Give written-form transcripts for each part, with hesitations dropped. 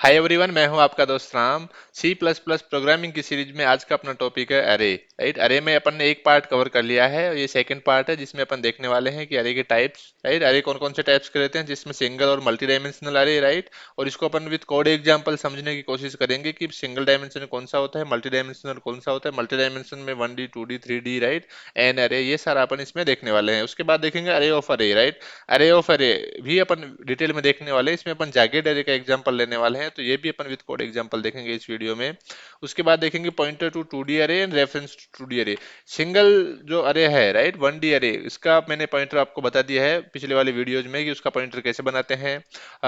Hi everyone, मैं हूं आपका दोस्त Ram. C plus plus programming की सीरीज में आज का अपना टॉपिक है अरे। राइट, अरे में अपन ने एक पार्ट कवर कर लिया है और ये सेकंड पार्ट है जिसमें अपन देखने वाले हैं कि अरे के टाइप्स। राइट, अरे कौन कौन से टाइप्स के रहते हैं, जिसमें सिंगल और मल्टी डायमेंशनल अरे। राइट, और इसको अपन विद कोड एग्जांपल समझने की कोशिश करेंगे कि सिंगल डायमेंशन कौन सा होता है, मल्टी डायमेंशनल कौन सा होता है, मल्टी डायमेंशन में 1D 2D 3D। Right, N अरे, ये सारा अपन इसमें देखने वाले हैं। उसके बाद देखेंगे अरे ऑफ अरे। राइट, अरे ऑफ अरे भी अपन डिटेल में देखने वाले हैं। इसमें अपन जागेड अरे का एग्जांपल लेने वाले हैं, तो ये भी अपन विद कोड एग्जांपल देखेंगे इस वीडियो में। उसके बाद देखेंगे पॉइंटर टू 2D अरे एंड रेफरेंस टू 2D अरे। सिंगल जो अरे है, राइट, 1D अरे, इसका मैंने पॉइंटर आपको बता दिया है पिछले वाले वीडियोज में कि उसका पॉइंटर कैसे बनाते हैं।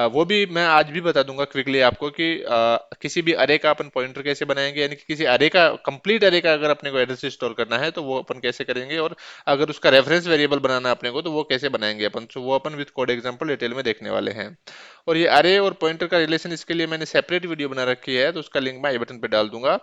वो भी मैं आज भी बता दूंगा क्विकली आपको कि किसी भी अरे का अपन पॉइंटर कैसे बनाएंगे, यानी कि किसी अरे का कंप्लीट अरे का अगर अपने को एड्रेस स्टोर करना है तो वो अपन कैसे करेंगे, और अगर उसका रेफरेंस वेरिएबल बनाना है अपने को तो वो कैसे बनाएंगे अपन, तो वो अपन विद कोड एग्जांपल डिटेल में देखने वाले हैं। और ये अरे और पॉइंटर का रिलेशन, इसके लिए मैंने सेपरेट वीडियो बना रखी है, तो उसका लिंक मैं आई बटन पे डाल दूंगा,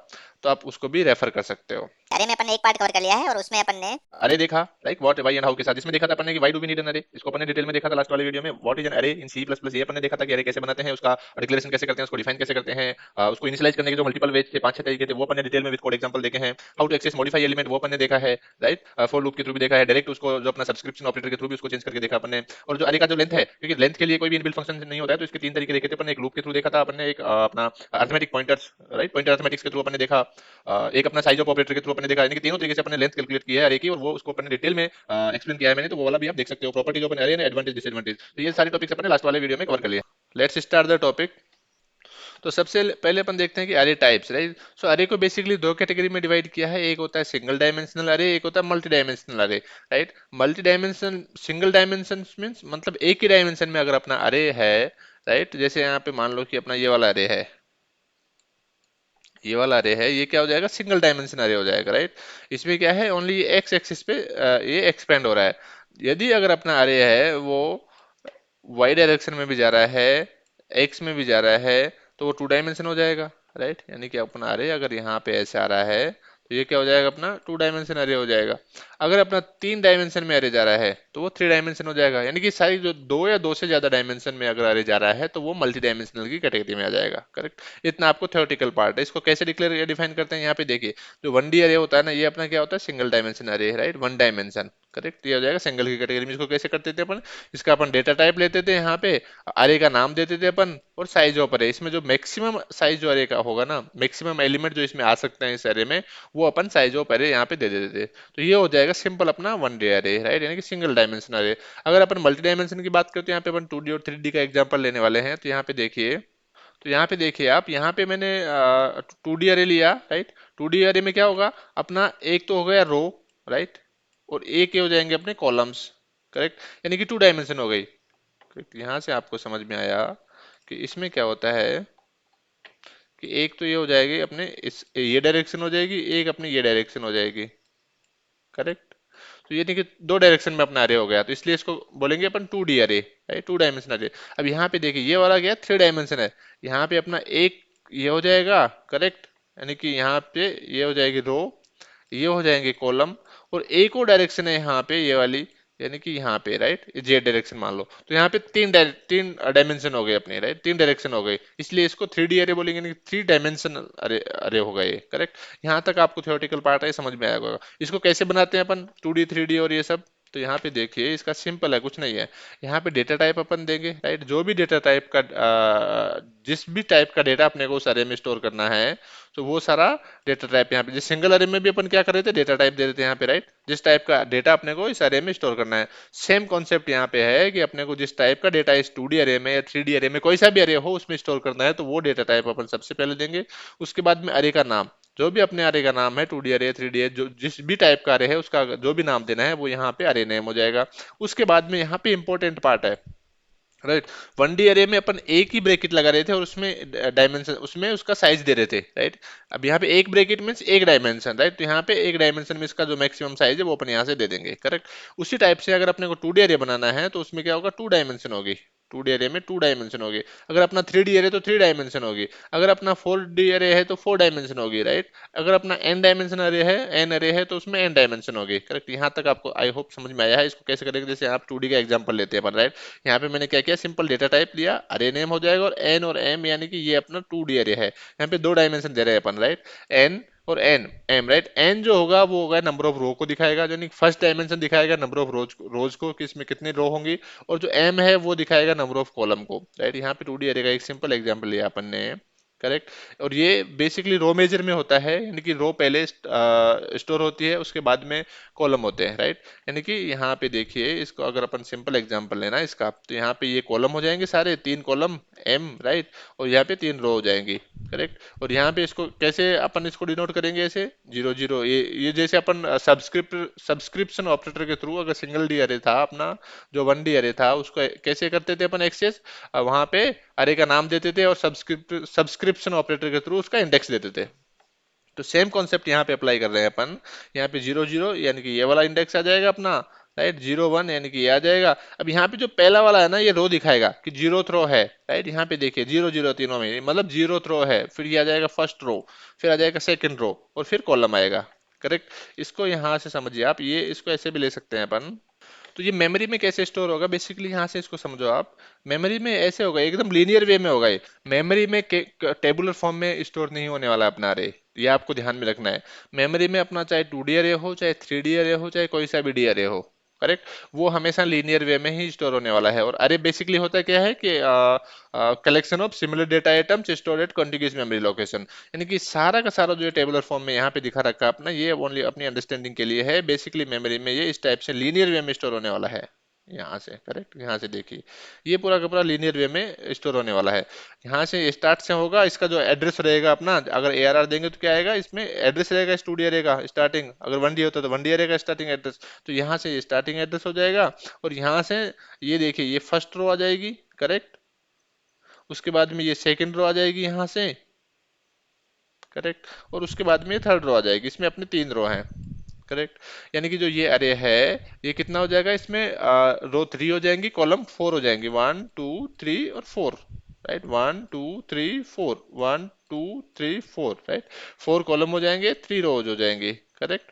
तो आप उसको भी रेफर कर सकते हो। अरे में अपन ने एक पार्ट कवर कर लिया है और उसमें अपन ने अरे देखा, like what why and how के साथ, इसमें देखा था अपन ने कि why do we need an array, इसको अपन ने डिटेल में देखा था लास्ट वाले वीडियो में। व्हाट इज एन अरे इन सी प्लस प्लस, ये अपन ने देखा था कि अरे कैसे बनाते हैं, उसका डिक्लेरेशन कैसे करते हैं, उसको डिफाइन कैसे करते हैं, उसको इनिशियलाइज करने के जो मल्टीपल वेज थे, 5-6 तरीके थे, वो अपन ने डिटेल में विद कोड एग्जांपल देखे हैं। How to access modify element, वो अपन ने देखा है। राइट, फॉर लूप के थ्रू भी देखा है, डायरेक्ट उसको जो अपना सब्सक्रिप्शन ऑपरेटर के थ्रू भी उसको चेंज करके देखा अपन ने। और जो अरे का जो लेंथ है, क्योंकि लेंथ के लिए कोई भी इनबिल्ट फंक्शन नहीं होता है, तो इसके 3 तरीके देखे थे अपन ने। एक लूप के थ्रू देखा था अपन ने, एक अपना arithmetic pointers, right, pointer arithmetics के थ्रू अपन ने देखा, एक अपना साइज ऑफ ऑपरेटर के थ्रू अपन ने देखा, यानी कि तीनों तरीके से अपन ने लेंथ कैलकुलेट की है अरे की, और वो उसको अपन ने डिटेल में एक्सप्लेन किया है मैंने, तो वो वाला भी आप देख सकते हो। प्रॉपर्टीज ऑफ एन अरे, एडवांटेज डिसएडवांटेज, तो ये सारे टॉपिक्स अपन ने लास्ट वाले वीडियो में कवर कर लिए। Let's start the topic. तो सबसे पहले अपन देखते हैं कि अरे टाइप्स। राइट, सो अरे को बेसिकली दो कैटेगरी में डिवाइड किया है, एक होता है सिंगल डायमेंशनल अरे, एक होता है मल्टी डायमेंशनल अरे। Right, multi dimension, single dimension means मतलब एक ही डायमेंशन में अगर अपना अरे है। राइट, जैसे यहाँ पे मान लो कि अपना ये वाला अरे है, ये वाला अरे है, ये क्या हो जाएगा, सिंगल डायमेंशन अरे हो जाएगा। राइट, इसमें क्या है, ओनली एक्स एक्सिस पे ये एक्सपेंड हो रहा है। यदि अगर अपना अरे है वो वाई डायरेक्शन में भी जा रहा है, एक्स में भी जा रहा है, तो वो 2 डायमेंशन हो जाएगा। राइट, यानी कि अपना अरे अगर यहाँ पे ऐसे आ रहा है तो ये क्या हो जाएगा, अपना 2 डायमेंशन अरे हो जाएगा। अगर अपना 3 डायमेंशन में अरे जा रहा है तो वो 3 डायमेंशन हो जाएगा, यानी कि सारी जो दो या दो से ज्यादा डायमेंशन में अगर अरे जा रहा है तो वो मल्टी डायमेंशनल की कैटेगरी में आ जाएगा। करेक्ट, इतना आपको थ्योरेटिकल पार्ट है। इसको कैसे डिक्लेयर या डिफाइन करते हैं, यहाँ पे देखिए, जो 1D अरे होता है ना, ये अपना क्या होता है, सिंगल डायमेंशन अरे। Right, 1 dimension. करेक्ट, ये हो जाएगा सिंगल की कैटेगरी में। इसको कैसे करते थे अपन, इसका अपन डेटा टाइप लेते थे यहाँ पे, अरे का नाम देते थे अपन, और साइज ऑफ अरे, इसमें जो मैक्सिमम साइज जो अरे का होगा ना, मैक्सिमम एलिमेंट जो इसमें आ सकते हैं इस अरे में, वो अपन साइज ऑफ अरे यहाँ पे दे देते थे। तो ये हो जाएगा सिंपल अपना 1D अरे। राइट, यानी कि सिंगल डायमेंशन अरे। अगर अपन मल्टी डायमेंशन की बात करते हैं, यहाँ पे अपन 2D और 3D का एग्जांपल लेने वाले हैं, तो यहाँ पे देखिए, तो यहाँ पे देखिए आप, यहाँ पे मैंने 2D अरे लिया। राइट, 2D अरे में क्या होगा, अपना एक तो हो गया रो, राइट, और एक ये हो जाएंगे अपने कॉलम्स। करेक्ट, यानी कि 2 डायमेंशन हो गई। Correct, यहाँ से आपको समझ में आया कि इसमें क्या होता है कि एक तो ये हो जाएगी अपने इस ये डायरेक्शन हो जाएगी, एक अपनी ये डायरेक्शन हो जाएगी। करेक्ट, तो ये नहीं कि 2 डायरेक्शन में अपना अरे हो गया, तो इसलिए इसको बोलेंगे अपन 2D अरे। राइट, 2 डायमेंशन अरे। अब यहाँ पे देखिए, ये वाला गया 3 डायमेंशन है, यहाँ पे अपना एक ये हो जाएगा। करेक्ट, यानी कि यहाँ पे ये हो जाएगी रो, ये हो जाएंगे कॉलम, और एक और डायरेक्शन है यहाँ पे ये वाली, यानी कि यहाँ पे, राइट, जे डायरेक्शन मान लो, तो यहाँ पे 3 डायमेंशन हो गए अपने। राइट, 3 डायरेक्शन हो गई, इसलिए इसको 3D अरे बोलेंगे, यानी कि 3 डायमेंशन अरे अरे होगा ये। करेक्ट, यहाँ तक आपको थ्योरेटिकल पार्ट है, समझ में आया होगा। इसको कैसे बनाते हैं अपन 2D 3D और ये सब, तो यहाँ पे देखिए, इसका सिंपल है, कुछ नहीं है। यहाँ पे डेटा टाइप अपन देंगे। राइट, जो भी डेटा टाइप का जिस भी टाइप का डेटा अपने को उस अरे में स्टोर करना है, तो वो सारा डेटा टाइप यहाँ पे, जिस सिंगल अरे में भी अपन क्या कर रहे थे, डेटा टाइप दे देते हैं यहाँ पे। राइट, जिस टाइप का डेटा अपने को इस अरे में स्टोर करना है, सेम कॉन्सेप्ट यहाँ पे है कि अपने को जिस टाइप का डेटा इस 2D अरे में या 3D अरे में, कोई सा भी अरे हो, उसमें स्टोर करना है, तो वो डेटा टाइप अपन सबसे पहले देंगे। उसके बाद में अरे का नाम, जो भी अपने अरे का नाम है, 2D अरे 3D अरे, जो जिस भी टाइप का अरे है उसका जो भी नाम देना है वो यहाँ पे अरे नेम हो जाएगा। उसके बाद में यहाँ पे इंपॉर्टेंट पार्ट है। राइट, 1D अरे में अपन एक ही ब्रैकेट लगा रहे थे और उसमें डायमेंशन, उसमें उसका साइज दे रहे थे। राइट, अब यहाँ पे एक ब्रैकेट मीन्स एक डायमेंशन। राइट, तो यहाँ पे एक डायमेंशन में इसका जो मैक्सिमम साइज है वो अपन यहाँ से दे देंगे। करेक्ट, उसी टाइप से अगर अपने को 2D अरे बनाना है तो उसमें क्या होगा, 2 डायमेंशन होगी। 2D एरे में 2 डायमेंशन होगी, अगर अपना 3D एरे तो 3 डायमेंशन होगी, अगर अपना 4D एरे है तो 4 डायमेंशन होगी, राइट। अगर अपना n डायमेंशन अरे है, n अरे है तो उसमें n डायमेंशन होगी, करेक्ट। यहाँ तक आपको आई होप समझ में आया है। इसको कैसे करेंगे, जैसे आप 2D का एग्जांपल लेते हैं अपन, राइट। यहाँ पे मैंने क्या किया, सिंपल डेटा टाइप लिया, अरे नेम हो जाएगा, और n और m यानी कि ये अपना 2D अरे है, यहाँ पे 2 डायमेंशन दे रहे हैं अपन, राइट। n और n m, राइट। n जो होगा वो होगा नंबर ऑफ रो को दिखाएगा, यानी फर्स्ट डायमेंशन दिखाएगा नंबर ऑफ रोज को कि इसमें कितनी रो होंगी, और जो m है वो दिखाएगा नंबर ऑफ कॉलम को, राइट। यहाँ पे 2D अरे का एक सिंपल एग्जांपल लिया अपन ने, करेक्ट। और ये बेसिकली रो मेजर में होता है, यानी कि रो पहले स्टोर होती है, उसके बाद में कॉलम होते हैं, राइट। यानी कि यहाँ पे देखिए, इसको अगर अपन सिंपल एग्जांपल लेना इसका, तो यहाँ पे ये कॉलम हो जाएंगे सारे 3 कॉलम m, राइट, और यहाँ पे 3 रो हो जाएंगी, करेक्ट। और यहाँ पे इसको कैसे अपन इसको डिनोट करेंगे, ऐसे 0 0, ये जैसे अपन सब्सक्रिप्शन ऑपरेटर के थ्रू, अगर सिंगल डी अरे था अपना, जो 1D अरे था, उसको कैसे करते थे अपन एक्सेस, वहां पे अरे का नाम देते थे और सब्सक्रिप्शन ऑपरेटर के थ्रू उसका इंडेक्स देते थे। तो सेम कॉन्सेप्ट यहाँ पे अप्लाई कर रहे हैं अपन। यहाँ पे 0 0 यानी कि ये वाला इंडेक्स आ जाएगा अपना, राइट। 0 1 यानी कि ये आ जाएगा। अब यहाँ पे जो पहला वाला है ना, ये रो दिखाएगा कि 0th रो है, राइट। यहाँ पे देखिए 0 0 तीनों में मतलब 0th रो है, फिर ये आ जाएगा फर्स्ट रो, फिर आ जाएगा सेकंड रो, और फिर कॉलम आएगा, करेक्ट। इसको यहाँ से समझिए आप, ये इसको ऐसे भी ले सकते हैं अपन। तो ये मेमोरी में कैसे स्टोर होगा, बेसिकली यहाँ से इसको समझो आप। मेमोरी में ऐसे होगा, एकदम लीनियर वे में होगा ये। मेमोरी में टेबुलर फॉर्म में स्टोर नहीं होने वाला अपना अरे, ये आपको ध्यान में रखना है। मेमोरी में अपना चाहे 2D अरे हो, चाहे 3D अरे हो, चाहे कोई सा भी डी अरे हो, करेक्ट, वो हमेशा लीनियर वे में ही स्टोर होने वाला है। और अरे बेसिकली होता क्या है कि collection of similar data items stored at contiguous memory location, यानी कि सारा का सारा जो टेबुलर फॉर्म में यहाँ पे दिखा रखा है अपना, ये ओनली अपनी अंडरस्टैंडिंग के लिए है। बेसिकली मेमोरी में ये इस टाइप से लीनियर वे में स्टोर होने वाला है, यहाँ से, करेक्ट। यहाँ से देखिए, ये पूरा का पूरा लीनियर वे में स्टोर होने वाला है। यहाँ से स्टार्ट से होगा, इसका जो एड्रेस रहेगा अपना, अगर ARR देंगे तो क्या आएगा, इसमें एड्रेस रहेगा स्टूडियो एरे का स्टार्टिंग, अगर 1D होता तो 1D एरे का स्टार्टिंग एड्रेस, तो यहाँ से स्टार्टिंग एड्रेस हो जाएगा। और यहाँ से ये देखिए, ये फर्स्ट रो आ जाएगी, करेक्ट। उसके बाद में ये सेकंड रो आ जाएगी यहाँ से, करेक्ट। और उसके बाद में ये थर्ड रो आ जाएगी, इसमें अपने 3 रो हैं, करेक्ट। यानी कि जो ये अरे है, ये कितना हो जाएगा, इसमें रो 3 हो जाएंगी, कॉलम 4 हो जाएंगी, 1 2 3 और 4, राइट। 1 2 3 4, 1 2 3 4, राइट। 4 कॉलम हो जाएंगे, 3 रोज हो जाएंगी, करेक्ट।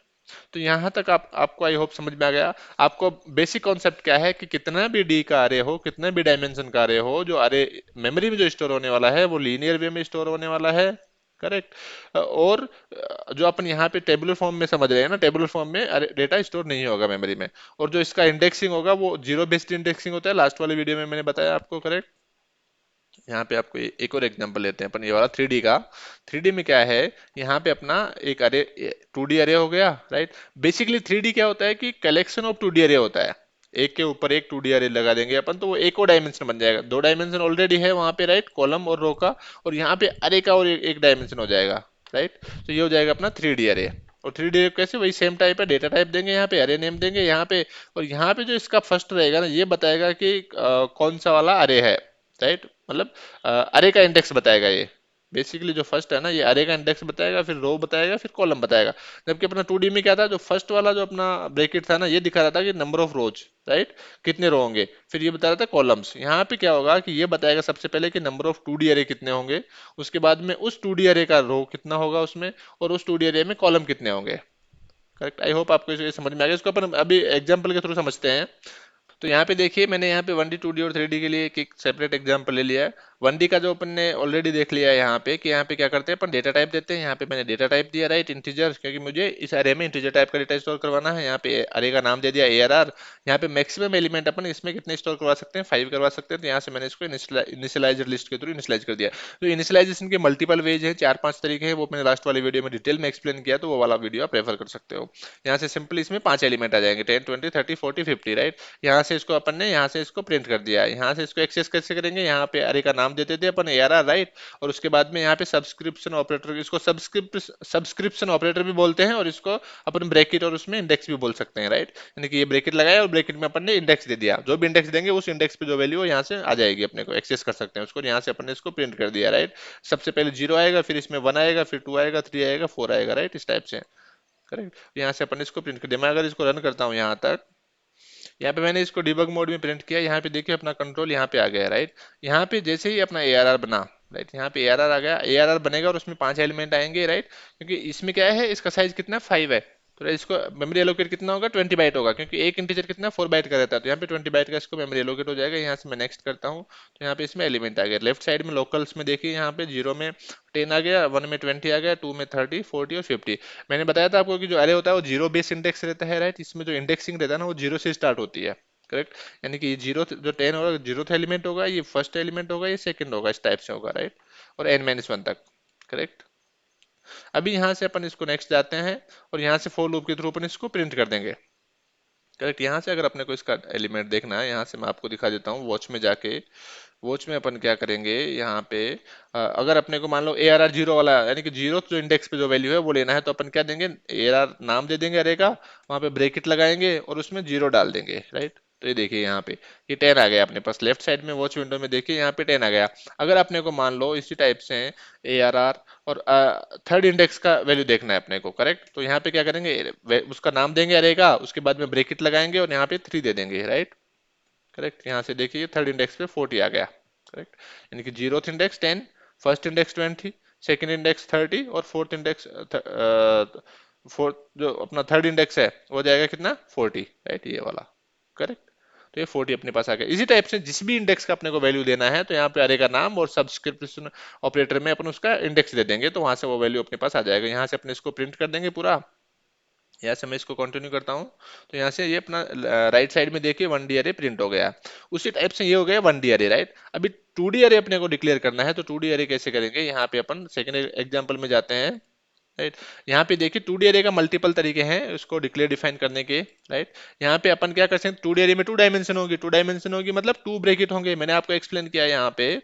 तो यहाँ तक आपको आई होप समझ में आ गया। आपको बेसिक कॉन्सेप्ट क्या है कि कितना भी डी का अरे हो, कितने भी डायमेंशन का अरे हो, जो अरे मेमोरी में जो स्टोर होने वाला है वो लीनियर वे में स्टोर होने वाला है, करेक्ट। और जो अपन यहाँ पे टेबुलर फॉर्म में समझ रहे हैं ना, टेबुलर फॉर्म में डेटा स्टोर नहीं होगा मेमोरी में। और जो इसका इंडेक्सिंग होगा वो जीरो बेस्ड इंडेक्सिंग होता है, लास्ट वाले वीडियो में मैंने बताया आपको, करेक्ट। यहाँ पे आपको एक और एग्जांपल लेते हैं अपन, ये वाला 3D का। 3D में क्या है, यहाँ पे अपना एक अरे 2D अरे हो गया, राइट। बेसिकली 3D क्या होता है कि कलेक्शन ऑफ 2D अरे होता है, एक के ऊपर एक 2D अरे लगा देंगे अपन तो वो एक और डायमेंशन बन जाएगा। 2 डायमेंशन ऑलरेडी है वहां पे, राइट, कॉलम और रो का, और यहाँ पे अरे का और एक डायमेंशन हो जाएगा, राइट। तो ये हो जाएगा अपना 3D अरे। और 3D अरे कैसे, वही सेम टाइप है, डेटा टाइप देंगे यहाँ पे, अरे नेम देंगे यहाँ पे, और यहाँ पे जो इसका फर्स्ट रहेगा ना, ये बताएगा कि कौन सा वाला अरे है, राइट। मतलब अरे का इंडेक्स बताएगा ये। बेसिकली जो फर्स्ट है ना, ये अरे का इंडेक्स बताएगा, फिर रो बताएगा, फिर कॉलम बताएगा। जबकि अपना 2D में क्या था, जो फर्स्ट वाला जो अपना ब्रैकेट था ना, ये दिखा रहा था कि नंबर ऑफ रोज, राइट, कितने रो होंगे। फिर ये बता रहा था कॉलम्स। यहाँ पे क्या होगा कि ये बताएगा सबसे पहले कि नंबर ऑफ 2D अरे कितने होंगे, उसके बाद में उस 2D अरे का रो कितना होगा उसमें, और उस 2D अरे में कॉलम कितने होंगे, करेक्ट। आई होप आपको ये समझ में आ गया। इसको अपन अभी एग्जाम्पल के थ्रू समझते हैं। तो यहाँ पे देखिए, मैंने यहाँ पे 1D 2D और 3D के लिए एक सेपरेट एग्जांपल ले लिया है। 1D का जो अपन ने ऑलरेडी देख लिया है यहाँ पे, कि यहाँ पे क्या करते हैं अपन, डेटा टाइप देते हैं। यहाँ पे मैंने डेटा टाइप दिया, राइट, इंटीजर, क्योंकि मुझे इस अरे में इंटीजर टाइप का डेटा स्टोर करवाना है। यहाँ पे अरे का नाम दे दिया ARR। यहाँ पे मैक्सिमम एलिमेंट अपन इसमें कितने स्टोर करवा सकते हैं, 5 करवा सकते हैं। तो यहाँ से मैंने इसको इनिशियलाइजर लिस्ट के थ्रू इनिशियलाइज कर दिया। तो इनिशियलाइजेशन के मल्टीपल वेज है, 4 5 तरीके हैं, वो मैंने लास्ट वाली वीडियो में डिटेल में एक्सप्लेन किया, तो वो वाला वीडियो आप रेफर कर सकते हो। यहाँ से सिंपल इसमें 5 एलिमेंट आ जाएंगे, 10 20 30 40 50, राइट। यहाँ से इसको अपन ने यहाँ से इसको प्रिंट कर दिया है। यहाँ से इसको एक्सेस कैसे करेंगे, यहाँ पे अरे का नाम देते थे अपन ARR, राइट। और उसके बाद में यहाँ पे सब्सक्रिप्शन ऑपरेटर, इसको सब्सक्रिप्शन ऑपरेटर भी बोलते हैं, और इसको अपन ब्रैकेट और उसमें इंडेक्स भी बोल सकते हैं, राइट। यानी कि ये ब्रैकेट लगाया और ब्रैकेट में अपन ने इंडेक्स दे दिया, जो भी इंडेक्स देंगे उस इंडेक्स पे जो वैल्यू है यहाँ से आ जाएगी, अपने को एक्सेस कर सकते हैं उसको। यहाँ से अपन ने इसको प्रिंट कर दिया, राइट। सबसे पहले 0 आएगा, फिर इसमें 1 आएगा, फिर 2 आएगा, 3 आएगा, 4 आएगा, राइट, इस टाइप से, करेक्ट। यहाँ से अपन इसको प्रिंट कर दिया। मैं अगर इसको रन करता हूँ यहाँ तक, यहाँ पे मैंने इसको डिबग मोड में प्रिंट किया, यहाँ पे देखिए अपना कंट्रोल यहाँ पे आ गया, राइट। यहाँ पे जैसे ही अपना ARR बना, राइट, यहाँ पे ARR आ गया, ARR बनेगा और उसमें 5 एलिमेंट आएंगे, राइट, क्योंकि इसमें क्या है, इसका साइज कितना 5 है, तो इसको मेमोरी एलोकेट कितना होगा 20 बाइट होगा, क्योंकि एक इंटीजर कितना 4 बाइट का रहता है, तो यहाँ पे 20 बाइट का इसको मेमोरी एलोकेट हो जाएगा। यहाँ से मैं नेक्स्ट करता हूँ, तो यहाँ पे इसमें एलिमेंट आ गया, लेफ्ट साइड में लोकल्स में देखिए, यहाँ पे 0 में 10 आ गया, 1 में 20 आ गया, 2 में 30, 40 और 50। मैंने बताया था आपको कि जो अरे होता है वो जीरो बेस इंडेक्स रहता है, राइट, इसमें जो इंडेक्सिंग रहता है ना वो जीरो से स्टार्ट होती है, करेक्ट। यानी कि ये जीरो जो 10 होगा, जीरोथ एलिमेंट होगा, ये फर्स्ट एलिमेंट होगा, ये सेकंड होगा, इस टाइप से होगा, राइट, और n-1 तक, करेक्ट। अभी यहाँ से अपन इसको नेक्स्ट जाते हैं और यहाँ से फॉर लूप के थ्रू अपन इसको प्रिंट कर देंगे, करेक्ट। यहाँ से अगर अपने को इसका एलिमेंट देखना है, यहाँ से मैं आपको दिखा देता हूँ, वॉच में जाके, वॉच में अपन क्या करेंगे यहाँ पे, अगर अपने को मान लो ARR जीरो वाला, यानी कि जीरो जो इंडेक्स पे जो वैल्यू है वो लेना है, तो अपन क्या देंगे, ARR नाम दे देंगे अरे का, वहाँ पे ब्रेकेट लगाएंगे और उसमें जीरो डाल देंगे, राइट। तो ये देखिए यहाँ पे ये 10 आ गया अपने पास, लेफ्ट साइड में वॉच विंडो में देखिए यहाँ पे 10 आ गया। अगर अपने को मान लो इसी टाइप से ARR और थर्ड इंडेक्स का वैल्यू देखना है अपने को, करेक्ट, तो यहाँ पे क्या करेंगे, उसका नाम देंगे अरे का, उसके बाद में ब्रेकेट लगाएंगे और यहाँ पे 3 दे देंगे, राइट, करेक्ट। यहाँ से देखिए थर्ड इंडेक्स पे 40 आ गया, करेक्ट। यानी कि zeroth index 10, first index 20, second index 30 और फोर्थ इंडेक्स, फोर्थ जो अपना थर्ड इंडेक्स है वो जाएगा कितना 40, राइट, ये वाला, करेक्ट। तो ये 40 अपने पास आ गया। इसी टाइप से जिस भी इंडेक्स का अपने को वैल्यू देना है, तो यहाँ पे अरे का नाम और सब्सक्रिप्शन ऑपरेटर में अपन उसका इंडेक्स दे देंगे, तो वहां से वो वैल्यू अपने पास आ जाएगा। यहाँ से अपने इसको प्रिंट कर देंगे पूरा। यहाँ से मैं इसको कंटिन्यू करता हूँ, तो यहाँ से ये अपना राइट साइड में देखिए 1D अरे प्रिंट हो गया। उसी टाइप से ये हो गया 1D अरे, राइट। अभी 2D अरे अपने को डिक्लेयर करना है, तो 2D अरे कैसे करेंगे, यहाँ पे अपन सेकंड एग्जांपल में जाते हैं, राइट। यहाँ पे देखिए 2D अरे का मल्टीपल तरीके हैं उसको डिक्लेयर डिफाइन करने के, राइट। यहाँ पे अपन क्या कर सकते हैं, 2D अरे में 2 डायमेंशन होगी, 2 डायमेंशन होगी मतलब 2 ब्रैकेट होंगे। मैंने आपको एक्सप्लेन किया यहाँ पे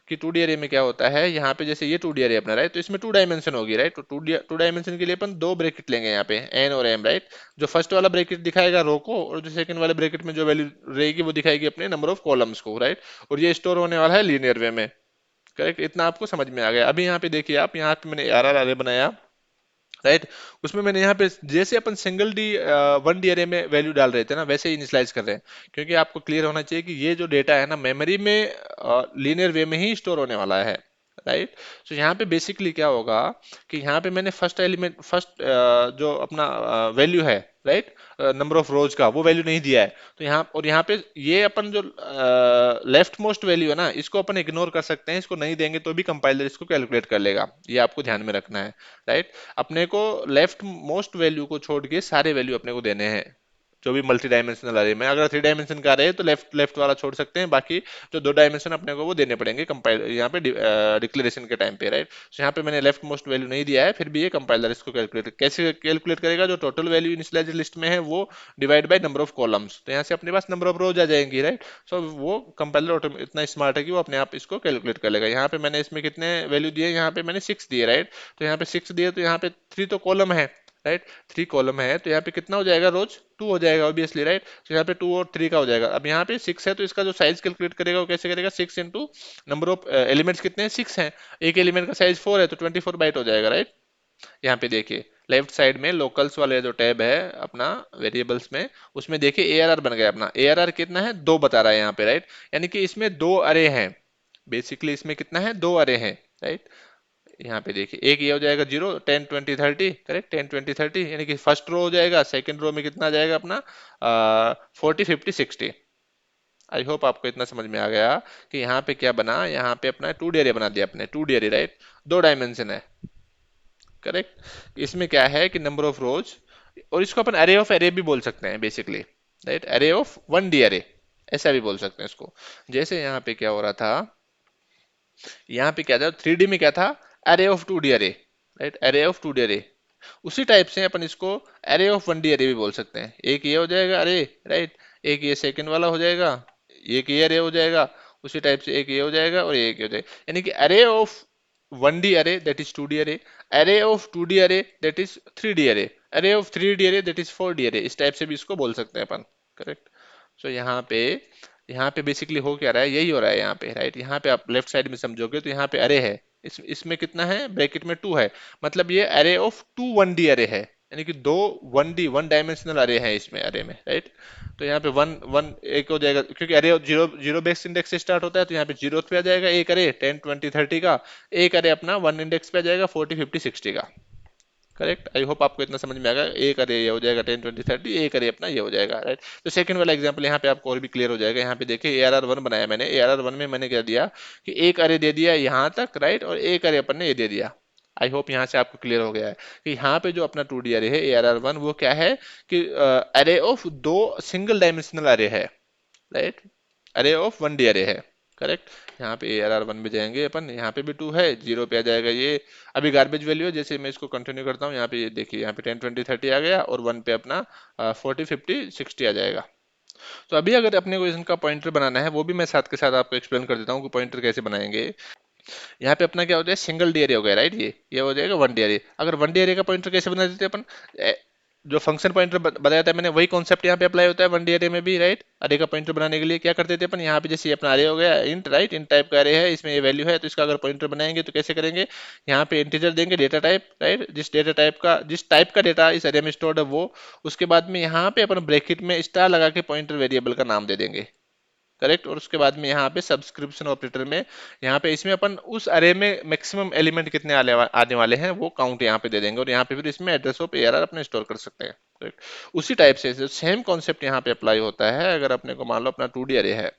कि 2D अरे में क्या होता है, यहाँ पे जैसे ये 2D अरे अपना, राइट, तो इसमें 2 डायमेंशन होगी, राइट। तो 2 डायमेंशन के लिए अपन 2 ब्रैकेट लेंगे यहाँ पे n और m, राइट। जो फर्स्ट वाला ब्रैकेट दिखाएगा रो को, और जो सेकंड वाले ब्रैकेट में जो वैल्यू रहेगी वो दिखाएगी अपने नंबर ऑफ कॉलम्स को, राइट। और ये स्टोर होने वाला है लीनियर वे में, करेक्ट। इतना आपको समझ में आ गया। अभी यहाँ पे देखिए आप, यहाँ पे मैंने आर अरे बनाया, राइट। उसमें मैंने यहाँ पे जैसे अपन सिंगल डी 1D अरे में वैल्यू डाल रहे थे ना, वैसे ही इनिशियलाइज कर रहे हैं, क्योंकि आपको क्लियर होना चाहिए कि ये जो डेटा है ना मेमोरी में लीनियर वे में ही स्टोर होने वाला है, राइट। तो यहाँ पे बेसिकली क्या होगा कि यहाँ पे मैंने फर्स्ट एलिमेंट, फर्स्ट जो अपना वैल्यू है, राइट, नंबर ऑफ रोज का, वो वैल्यू नहीं दिया है। तो यहाँ और यहाँ पे ये अपन जो लेफ्ट मोस्ट वैल्यू है ना, इसको अपन इग्नोर कर सकते हैं, इसको नहीं देंगे तो भी कंपाइलर इसको कैलकुलेट कर लेगा, ये आपको ध्यान में रखना है, राइट। अपने को लेफ्ट मोस्ट वैल्यू को छोड़ के सारे वैल्यू अपने को देने हैं, जो भी मल्टी डायमेंशनल अरे में। अगर 3 डायमेंशन का रहे तो लेफ्ट लेफ्ट वाला छोड़ सकते हैं, बाकी जो 2 डायमेंशन अपने को वो देने पड़ेंगे कंपाइल यहाँ पे डिक्लेरेशन के टाइम पे, राइट। तो यहाँ पे मैंने लेफ्ट मोस्ट वैल्यू नहीं दिया है, फिर भी ये कंपाइलर इसको कैलकुलेट कैसे कैलकुलेट करेगा, जो टोटल वैल्यू इनिशियलाइज लिस्ट में है वो divide by number of columns, तो यहाँ से अपने पास नंबर ऑफ रोज आ जाएंगी, राइट। सो वो कंपाइलर इतना स्मार्ट है कि वो अपने आप इसको कैलकुलेट कर लेगा। यहाँ पे मैंने इसमें कितने वैल्यू दिए, यहाँ पे मैंने 6 दिए, राइट। तो यहाँ पे 6 दिए, तो यहाँ पे 3 तो कॉलम है, राइट, 3 कॉलम है, तो यहाँ पे कितना हो जाएगा रोज, 2 हो जाएगा ऑब्वियसली, राइट। तो यहाँ पे 2 और 3 का हो जाएगा। अब यहाँ पे 6 है, तो इसका जो साइज कैलकुलेट करेगा वो कैसे करेगा, 6 इंटू नंबर ऑफ एलिमेंट्स कितने हैं, 6 हैं, एक एलिमेंट का साइज 4 है, तो 24 बाइट हो जाएगा, राइट। यहाँ पे देखिए लेफ्ट साइड में लोकल्स वाले जो टैब है अपना वेरिएबल्स में, उसमें देखिए ARR बन गया अपना। ARR कितना है, 2 बता रहा है यहाँ पे, राइट। यानी कि इसमें 2 अरे हैं, बेसिकली इसमें कितना है, 2 अरे हैं, राइट। यहाँ पे देखिए एक ये हो जाएगा 0, 10 20 30, करेक्ट, 10 20 30, यानी कि फर्स्ट रो हो जाएगा, सेकंड रो में कितना आ जाएगा अपना 40 50 60। आई होप आपको इतना समझ में आ गया कि यहाँ पे क्या बना, यहाँ पे अपना 2D अरे बना दिया अपने, 2D अरे, राइट, 2 डायमेंशन है, करेक्ट। इसमें क्या है कि नंबर ऑफ रोज, और इसको अपन अरे ऑफ अरे भी बोल सकते हैं बेसिकली, राइट, अरे ऑफ 1D अरे, ऐसा भी बोल सकते हैं इसको। जैसे यहाँ पे क्या हो रहा था, यहाँ पे क्या था 3D में क्या था, अरे ऑफ 2D अरे, राइट, अरे ऑफ 2D अरे। उसी टाइप से अपन इसको अरे ऑफ 1D अरे भी बोल सकते हैं। एक ये हो जाएगा अरे, राइट, एक ये सेकंड वाला हो जाएगा, एक ये अरे हो जाएगा, उसी टाइप से एक ये हो जाएगा और एक ये हो जाएगा। यानी कि अरे ऑफ 1D अरे दैट इज 2D अरे, अरे ऑफ 2D अरे दैट इज 3D अरे, अरे ऑफ 3D अरे दैट इज 4D अरे, इस टाइप से भी इसको बोल सकते हैं अपन, करेक्ट। सो यहाँ पे बेसिकली हो क्या रहा है, यही हो रहा है यहाँ पे, राइट। यहाँ पे आप लेफ्ट साइड में समझोगे तो यहाँ पे अरे है, इसमें कितना है, ब्रैकेट में 2 है, मतलब ये अरे ऑफ 2 1D अरे है, यानी कि दो वन डायमेंशनल अरे हैं इसमें, अरे में, राइट। तो यहाँ पे वन वन एक हो जाएगा, क्योंकि अरे जीरो जीरो बेस इंडेक्स से स्टार्ट होता है, तो यहाँ पे जीरो पे आ जाएगा एक अरे 10 20 30 का, एक अरे अपना वन इंडेक्स पे आ जाएगा 40 50 60 का। करेक्ट, आई होप आपको इतना समझ में आएगा। एक अरे ये हो जाएगा 10 20 30, एक अरे अपना ये हो जाएगा, राइट। तो सेकंड वाला एग्जांपल यहाँ पे आपको और भी क्लियर हो जाएगा। यहाँ पे देखिए ARR1 बनाया मैंने, ARR1 में मैंने क्या दिया कि एक अरे दे दिया यहाँ तक, राइट, और एक अरे अपन ने ये दे दिया। आई होप यहाँ से आपको क्लियर हो गया है कि यहाँ पे जो अपना 2D अरे है ARR1, वो क्या है कि अरे ऑफ दो सिंगल डायमेंशनल अरे है, राइट, अरे ऑफ 1D अरे है। करेक्ट। यहाँ पे ARR1 में जाएंगे अपन, यहाँ पे भी 2 है, जीरो पे आ जाएगा ये। अभी गार्बेज वैल्यू है, जैसे मैं इसको कंटिन्यू करता हूँ, यहाँ पे ये देखिए, यहाँ पे 10 20 30 आ गया, और वन पे अपना 40 50 60 आ जाएगा। तो अभी अगर अपने को इनका पॉइंटर बनाना है, वो भी मैं साथ के साथ आपको एक्सप्लेन कर देता हूँ कि पॉइंटर कैसे बनाएंगे। यहाँ पे अपना क्या होता है, सिंगल डी एरे हो गया, राइट, ये हो जाएगा 1D एरे। अगर 1D एरे का पॉइंटर कैसे बना देते हैं अपन, जो फंक्शन पॉइंटर बताया था मैंने, वही कॉन्सेप्ट यहाँ पे अप्लाई होता है 1D एरे में भी, राइट। अरे का पॉइंटर बनाने के लिए क्या करते थे अपन, यहाँ पे जैसे अपना अरे हो गया इंट, राइट, इंट टाइप का अरे है, इसमें ये वैल्यू है, तो इसका अगर पॉइंटर बनाएंगे तो कैसे करेंगे, यहाँ पे इंटीजर देंगे डेटा टाइप, राइट, जिस टाइप का डेटा इस अरे में स्टोर्ड है वो, उसके बाद में यहाँ पे अपन ब्रैकेट में स्टार लगा के पॉइंटर वेरिएबल का नाम दे देंगे। करेक्ट। और उसके बाद में यहाँ पे सब्सक्रिप्शन ऑपरेटर में, यहाँ पे इसमें अपन उस अरे में मैक्सिमम एलिमेंट कितने आने वाले हैं वो काउंट यहाँ पे दे देंगे, और यहाँ पे फिर इसमें एड्रेस ऑफ ARR अपने स्टोर कर सकते हैं। करेक्ट। उसी टाइप से सेम कॉन्सेप्ट यहाँ पे अप्लाई होता है अगर अपने को मान लो अपना 2D अरे है।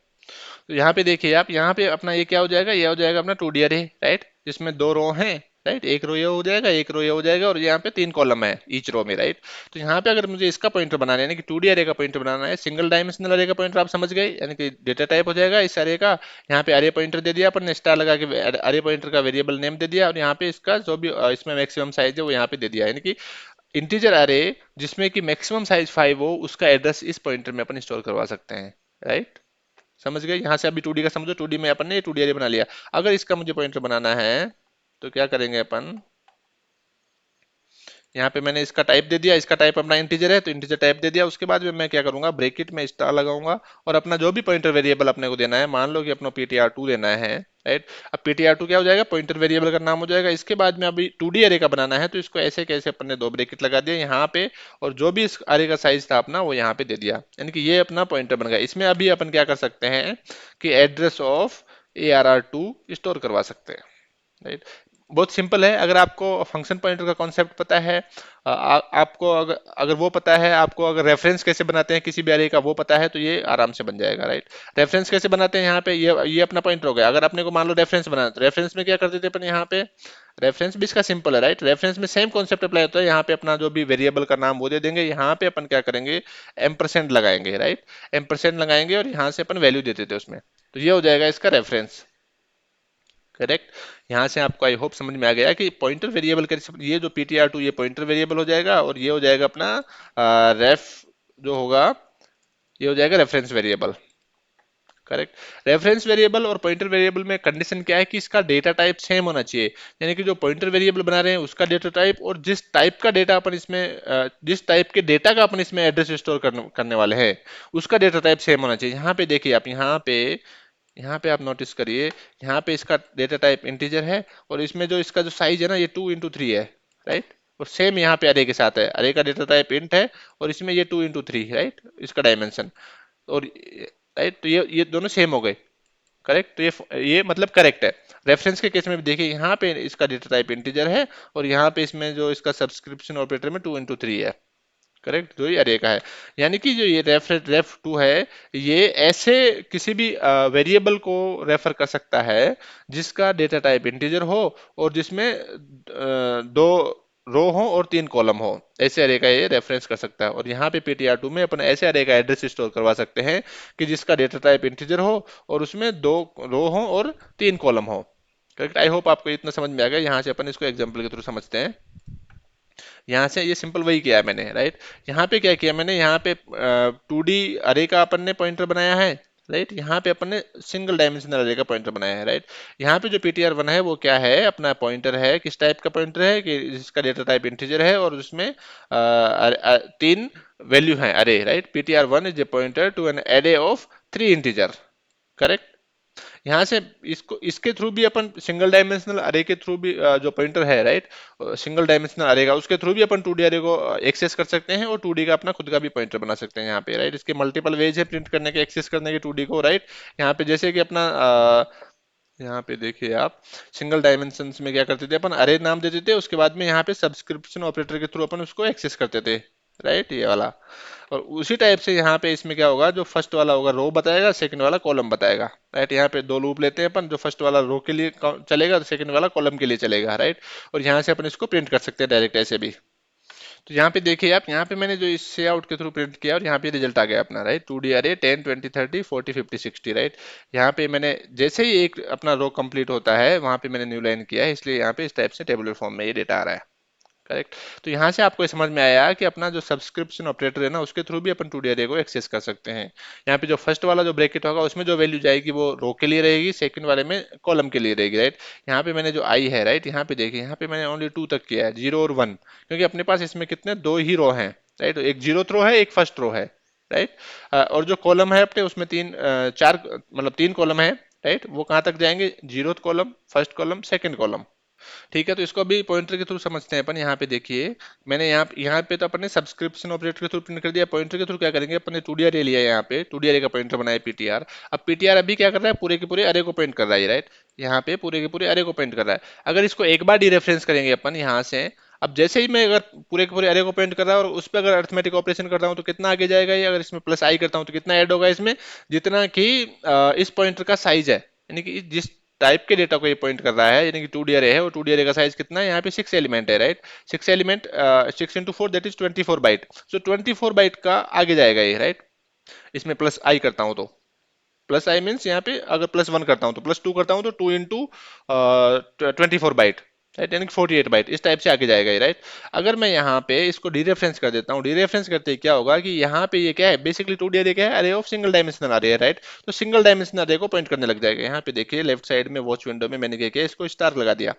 तो यहाँ पे देखिए आप, यहाँ पे अपना ये क्या हो जाएगा, ये हो जाएगा अपना 2D अरे, राइट, जिसमें दो रो हैं, राइट, एक रो ये हो जाएगा, एक रो ये हो जाएगा, और यहाँ पे 3 कॉलम है ईच रो में, राइट। तो यहाँ पे अगर मुझे इसका पॉइंटर बनाना है, यानी कि 2D अरे का पॉइंटर बनाना है, सिंगल डायमेंशनल अरे का पॉइंटर आप समझ गए, यानी कि डेटा टाइप हो जाएगा इस अरे का। यहाँ पे अरे पॉइंटर दे दिया अपन ने, स्टार लगा के अरे पॉइंटर का वेरिएबल नेम दे दिया, और यहाँ पे इसका जो भी इसमें मैक्सिमम साइज है वो यहाँ पे दे दिया, यानी कि इंटीजर अरे जिसमें कि मैक्सिमम साइज 5 हो, उसका एड्रेस इस पॉइंटर में अपन स्टोर करवा सकते हैं, राइट। समझ गए। यहाँ से अभी 2D का समझो, 2D में अपन ने 2D अरे बना लिया। अगर इसका मुझे पॉइंटर बनाना है तो क्या करेंगे अपन, यहाँ पे मैंने इसका टाइप दे दिया, इसका टाइप अपना इंटीजर है तो इंटीजर टाइप दे दिया। उसके बाद में मैं क्या करूंगा, ब्रैकेट में स्टार लगाऊंगा, और अपना जो भी पॉइंटर वेरिएबल अपने को देना है, मान लो कि अपना ptr2 देना है, राइट। अब ptr2 क्या हो जाएगा, पॉइंटर वेरिएबल का नाम हो जाएगा। इसके बाद में अभी 2D अरे का बनाना है, तो इसको ऐसे कैसे अपन ने दो ब्रैकेट लगा दिया यहाँ पे, और जो भी इस अरे का साइज था अपना वो यहाँ पे दे दिया, यानी कि ये अपना पॉइंटर बन गया। इसमें अभी अपन क्या कर सकते हैं कि एड्रेस ऑफ ARR2 स्टोर करवा सकते हैं, राइट। बहुत सिंपल है। अगर आपको फंक्शन पॉइंटर का कॉन्सेप्ट पता है, आपको अगर अगर वो पता है, आपको अगर रेफरेंस कैसे बनाते हैं किसी भी अरे का वो पता है, तो ये आराम से बन जाएगा, राइट। रेफरेंस कैसे बनाते हैं, यहाँ पे ये अपना पॉइंटर हो गया। अगर अपने को मान लो रेफरेंस बनाना, तो रेफरेंस में क्या करते थे अपन, यहाँ पे रेफरेंस भी इसका सिंपल है, राइट। रेफरेंस में सेम कॉन्सेप्ट अप्लाई होता है। यहाँ पे अपना जो भी वेरिएबल का नाम वो दे देंगे, यहाँ पे अपन क्या करेंगे, एम्परसेंड लगाएंगे, राइट, एम्परसेंड लगाएंगे, और यहाँ से अपन वैल्यू देते थे उसमें, तो ये हो जाएगा इसका रेफरेंस। करेक्ट। यहाँ से आपको आई होप समझ में आ गया कि पॉइंटर वेरिएबल कैसे, ये जो ptr2 ये पॉइंटर वेरिएबल हो जाएगा, और ये हो जाएगा अपना रेफ जो होगा, ये हो जाएगा reference variable. Correct. Reference variable और पॉइंटर वेरिएबल में कंडीशन क्या है कि इसका डेटा टाइप सेम होना चाहिए, यानी कि जो पॉइंटर वेरिएबल बना रहे हैं उसका डेटा टाइप, और जिस टाइप का डेटा अपन इसमें जिस टाइप के डेटा का अपन इसमें एड्रेस स्टोर करने वाले हैं, उसका डेटा टाइप सेम होना चाहिए। यहाँ पे देखिए आप, यहाँ पे आप नोटिस करिए, यहाँ पे इसका डेटा टाइप इंटीजर है, और इसमें जो इसका जो साइज है ना, ये 2 × 3 है, राइट। और सेम यहाँ पे अरे के साथ है, अरे का डेटा टाइप इंट है, और इसमें ये 2 × 3, राइट, इसका डायमेंशन। और राइट, तो ये दोनों सेम हो गए। करेक्ट। तो ये मतलब करेक्ट है। रेफरेंस के केस में भी देखिए, यहाँ पे इसका डेटा टाइप इंटीजर है, और यहाँ पे इसमें जो इसका सब्सक्रिप्शन ऑपरेटर में 2 × 3 है। करेक्ट, जो ये अरे का है। यानी कि जो ये रेफ टू है, ये ऐसे किसी भी वेरिएबल को रेफर कर सकता है जिसका डेटा टाइप इंटीजर हो, और जिसमें दो रो हो और 3 कॉलम हो, ऐसे अरे का ये रेफरेंस कर सकता है। और यहाँ पे ptr2 में अपन ऐसे अरे का एड्रेस स्टोर करवा सकते हैं कि जिसका डेटा टाइप इंटीजर हो, और उसमें 2 रो हो और 3 कॉलम हो। करेक्ट। आई होप आपको इतना समझ में आ गया। यहाँ से अपन इसको एग्जाम्पल के थ्रू समझते हैं। यहाँ से ये सिंपल वही किया है मैंने, राइट। यहाँ पे क्या किया मैंने, यहाँ पे 2D अरे का अपन ने पॉइंटर बनाया है, राइट। यहाँ पे अपन ने सिंगल डायमेंशनल अरे का पॉइंटर बनाया है, राइट। यहाँ पे जो ptr1 है वो क्या है, अपना पॉइंटर है, किस टाइप का पॉइंटर है कि जिसका डेटा टाइप इंटीजर है, और उसमें 3 वैल्यू है array, right. ptr1 is a pointer to an array of 3 integer. Correct. यहाँ से इसको इसके थ्रू भी अपन सिंगल डायमेंशनल अरे के थ्रू भी जो पॉइंटर है राइट, सिंगल डायमेंशनल अरे का, उसके थ्रू भी अपन 2D अरे को एक्सेस कर सकते हैं और 2D का अपना खुद का भी पॉइंटर बना सकते हैं यहाँ पे राइट। इसके मल्टीपल वेज है प्रिंट करने के, एक्सेस करने के 2D को राइट। यहाँ पे जैसे कि अपना यहाँ पे देखिए आप, सिंगल डायमेंशंस में क्या करते थे अपन, अरे नाम देते थे, उसके बाद में यहाँ पे सब्सक्रिप्शन ऑपरेटर के थ्रू अपन उसको एक्सेस करते थे राइट, ये वाला। और उसी टाइप से यहाँ पे इसमें क्या होगा, जो फर्स्ट वाला होगा रो बताएगा, सेकंड वाला कॉलम बताएगा राइट। यहाँ पे दो लूप लेते हैं अपन, जो फर्स्ट वाला रो के लिए चलेगा, तो सेकंड वाला कॉलम के लिए चलेगा राइट। और यहाँ से अपन इसको प्रिंट कर सकते हैं डायरेक्ट ऐसे भी। तो यहाँ पे देखिए आप, यहाँ पे मैंने जो इस आउट के थ्रू प्रिंट किया और यहाँ पे रिजल्ट आ गया अपना राइट, 2D अरे 10 20 30 40 50 60 राइट। यहाँ पे मैंने जैसे ही एक अपना रो कंप्लीट होता है वहां पे मैंने न्यू लाइन किया है, इसलिए यहाँ पे इस टाइप से टेबुलर फॉर्म में ये डेटा आ रहा है। करेक्ट। तो यहाँ से आपको ये समझ में आया कि अपना जो सब्सक्रिप्शन ऑपरेटर है ना, उसके थ्रू भी अपन 2D अरे को एक्सेस कर सकते हैं। यहाँ पे जो फर्स्ट वाला जो ब्रैकेट होगा उसमें जो वैल्यू जाएगी वो रो के लिए रहेगी, सेकंड वाले में कॉलम के लिए रहेगी राइट। यहाँ पे मैंने जो आई है राइट, यहाँ पे देखिए, यहाँ पे मैंने ओनली 2 तक किया है, 0 और 1, क्योंकि अपने पास इसमें कितने दो ही रो हैं राइट, एक जीरो रो है एक फर्स्ट रो है राइट। और जो कॉलम है अपने उसमें चार मतलब 3 कॉलम है राइट। वो कहाँ तक जाएंगे, zero column, first column, second column. ठीक है, तो इसको अभी पॉइंटर के थ्रू समझते हैं अपन। यहाँ पे देखिए, मैंने यहाँ पे तो अपन ने सब्सक्रिप्शन ऑपरेटर के थ्रू प्रिंट कर दिया, पॉइंटर के थ्रू क्या करेंगे, अपन ने 2D अरे लिया है, यहाँ पे 2D अरे का पॉइंटर बनाया पीटीआर। अब पीटीआर अभी क्या कर रहा है, पूरे के पूरे अरे को पॉइंट कर रहा है राइट। यहाँ पे पूरे के पूरे अरे को पॉइंट कर रहा है। अगर इसको एक बार डीरेफरेंस करेंगे अपन यहाँ से, अब जैसे ही मैं अगर पूरे के पूरे अरे को पॉइंट कर रहा है और उस पर अगर अर्थमेटिक ऑपरेशन करता हूँ तो कितना आगे जाएगा ये, अगर इसमें प्लस आई करता हूँ तो कितना ऐड होगा इसमें, जितना कि इस पॉइंटर का साइज है, यानी कि जिस टाइप के डेटा को ये पॉइंट कर रहा है, यानी कि 2D अरे है, वो 2D अरे का साइज कितना है, यहाँ पे 6 एलिमेंट है right. 6 element 6 into 4 that is 24 byte. So 24 byte का आगे जाएगा ये राइट। इसमें प्लस आई करता हूँ तो, प्लस आई मीन्स यहाँ पे अगर +1 करता हूँ तो, +2 करता हूँ तो 2 into 24 बाइट राइट, यानी कि 48 बाइट, इस टाइप से आगे जाएगा ये राइट। अगर मैं यहाँ पे इसको डीरेफरेंस कर देता हूँ, डीरेफरेंस करते ही क्या होगा कि यहाँ पे ये क्या है, बेसिकली 2D अरे क्या है, अरे ऑफ सिंगल डायमेंशनल अरे है राइट। तो सिंगल डायमेंशनल अरे को पॉइंट करने लग जाएगा। यहाँ पे देखिए लेफ्ट साइड में वॉच विंडो में मैंने क्या किया, इसको स्टार लगा दिया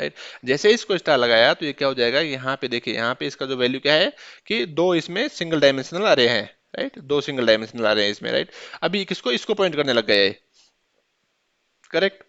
राइट। जैसे ही इसको स्टार लगाया तो ये क्या हो जाएगा, यहाँ पे देखिए, यहाँ पे इसका जो वैल्यू क्या है कि दो इसमें सिंगल डायमेंशनल अरे हैं राइट, दो सिंगल डायमेंशनल अरे हैं इसमें राइट। अभी किसको, इसको पॉइंट करने लग गया है, करेक्ट।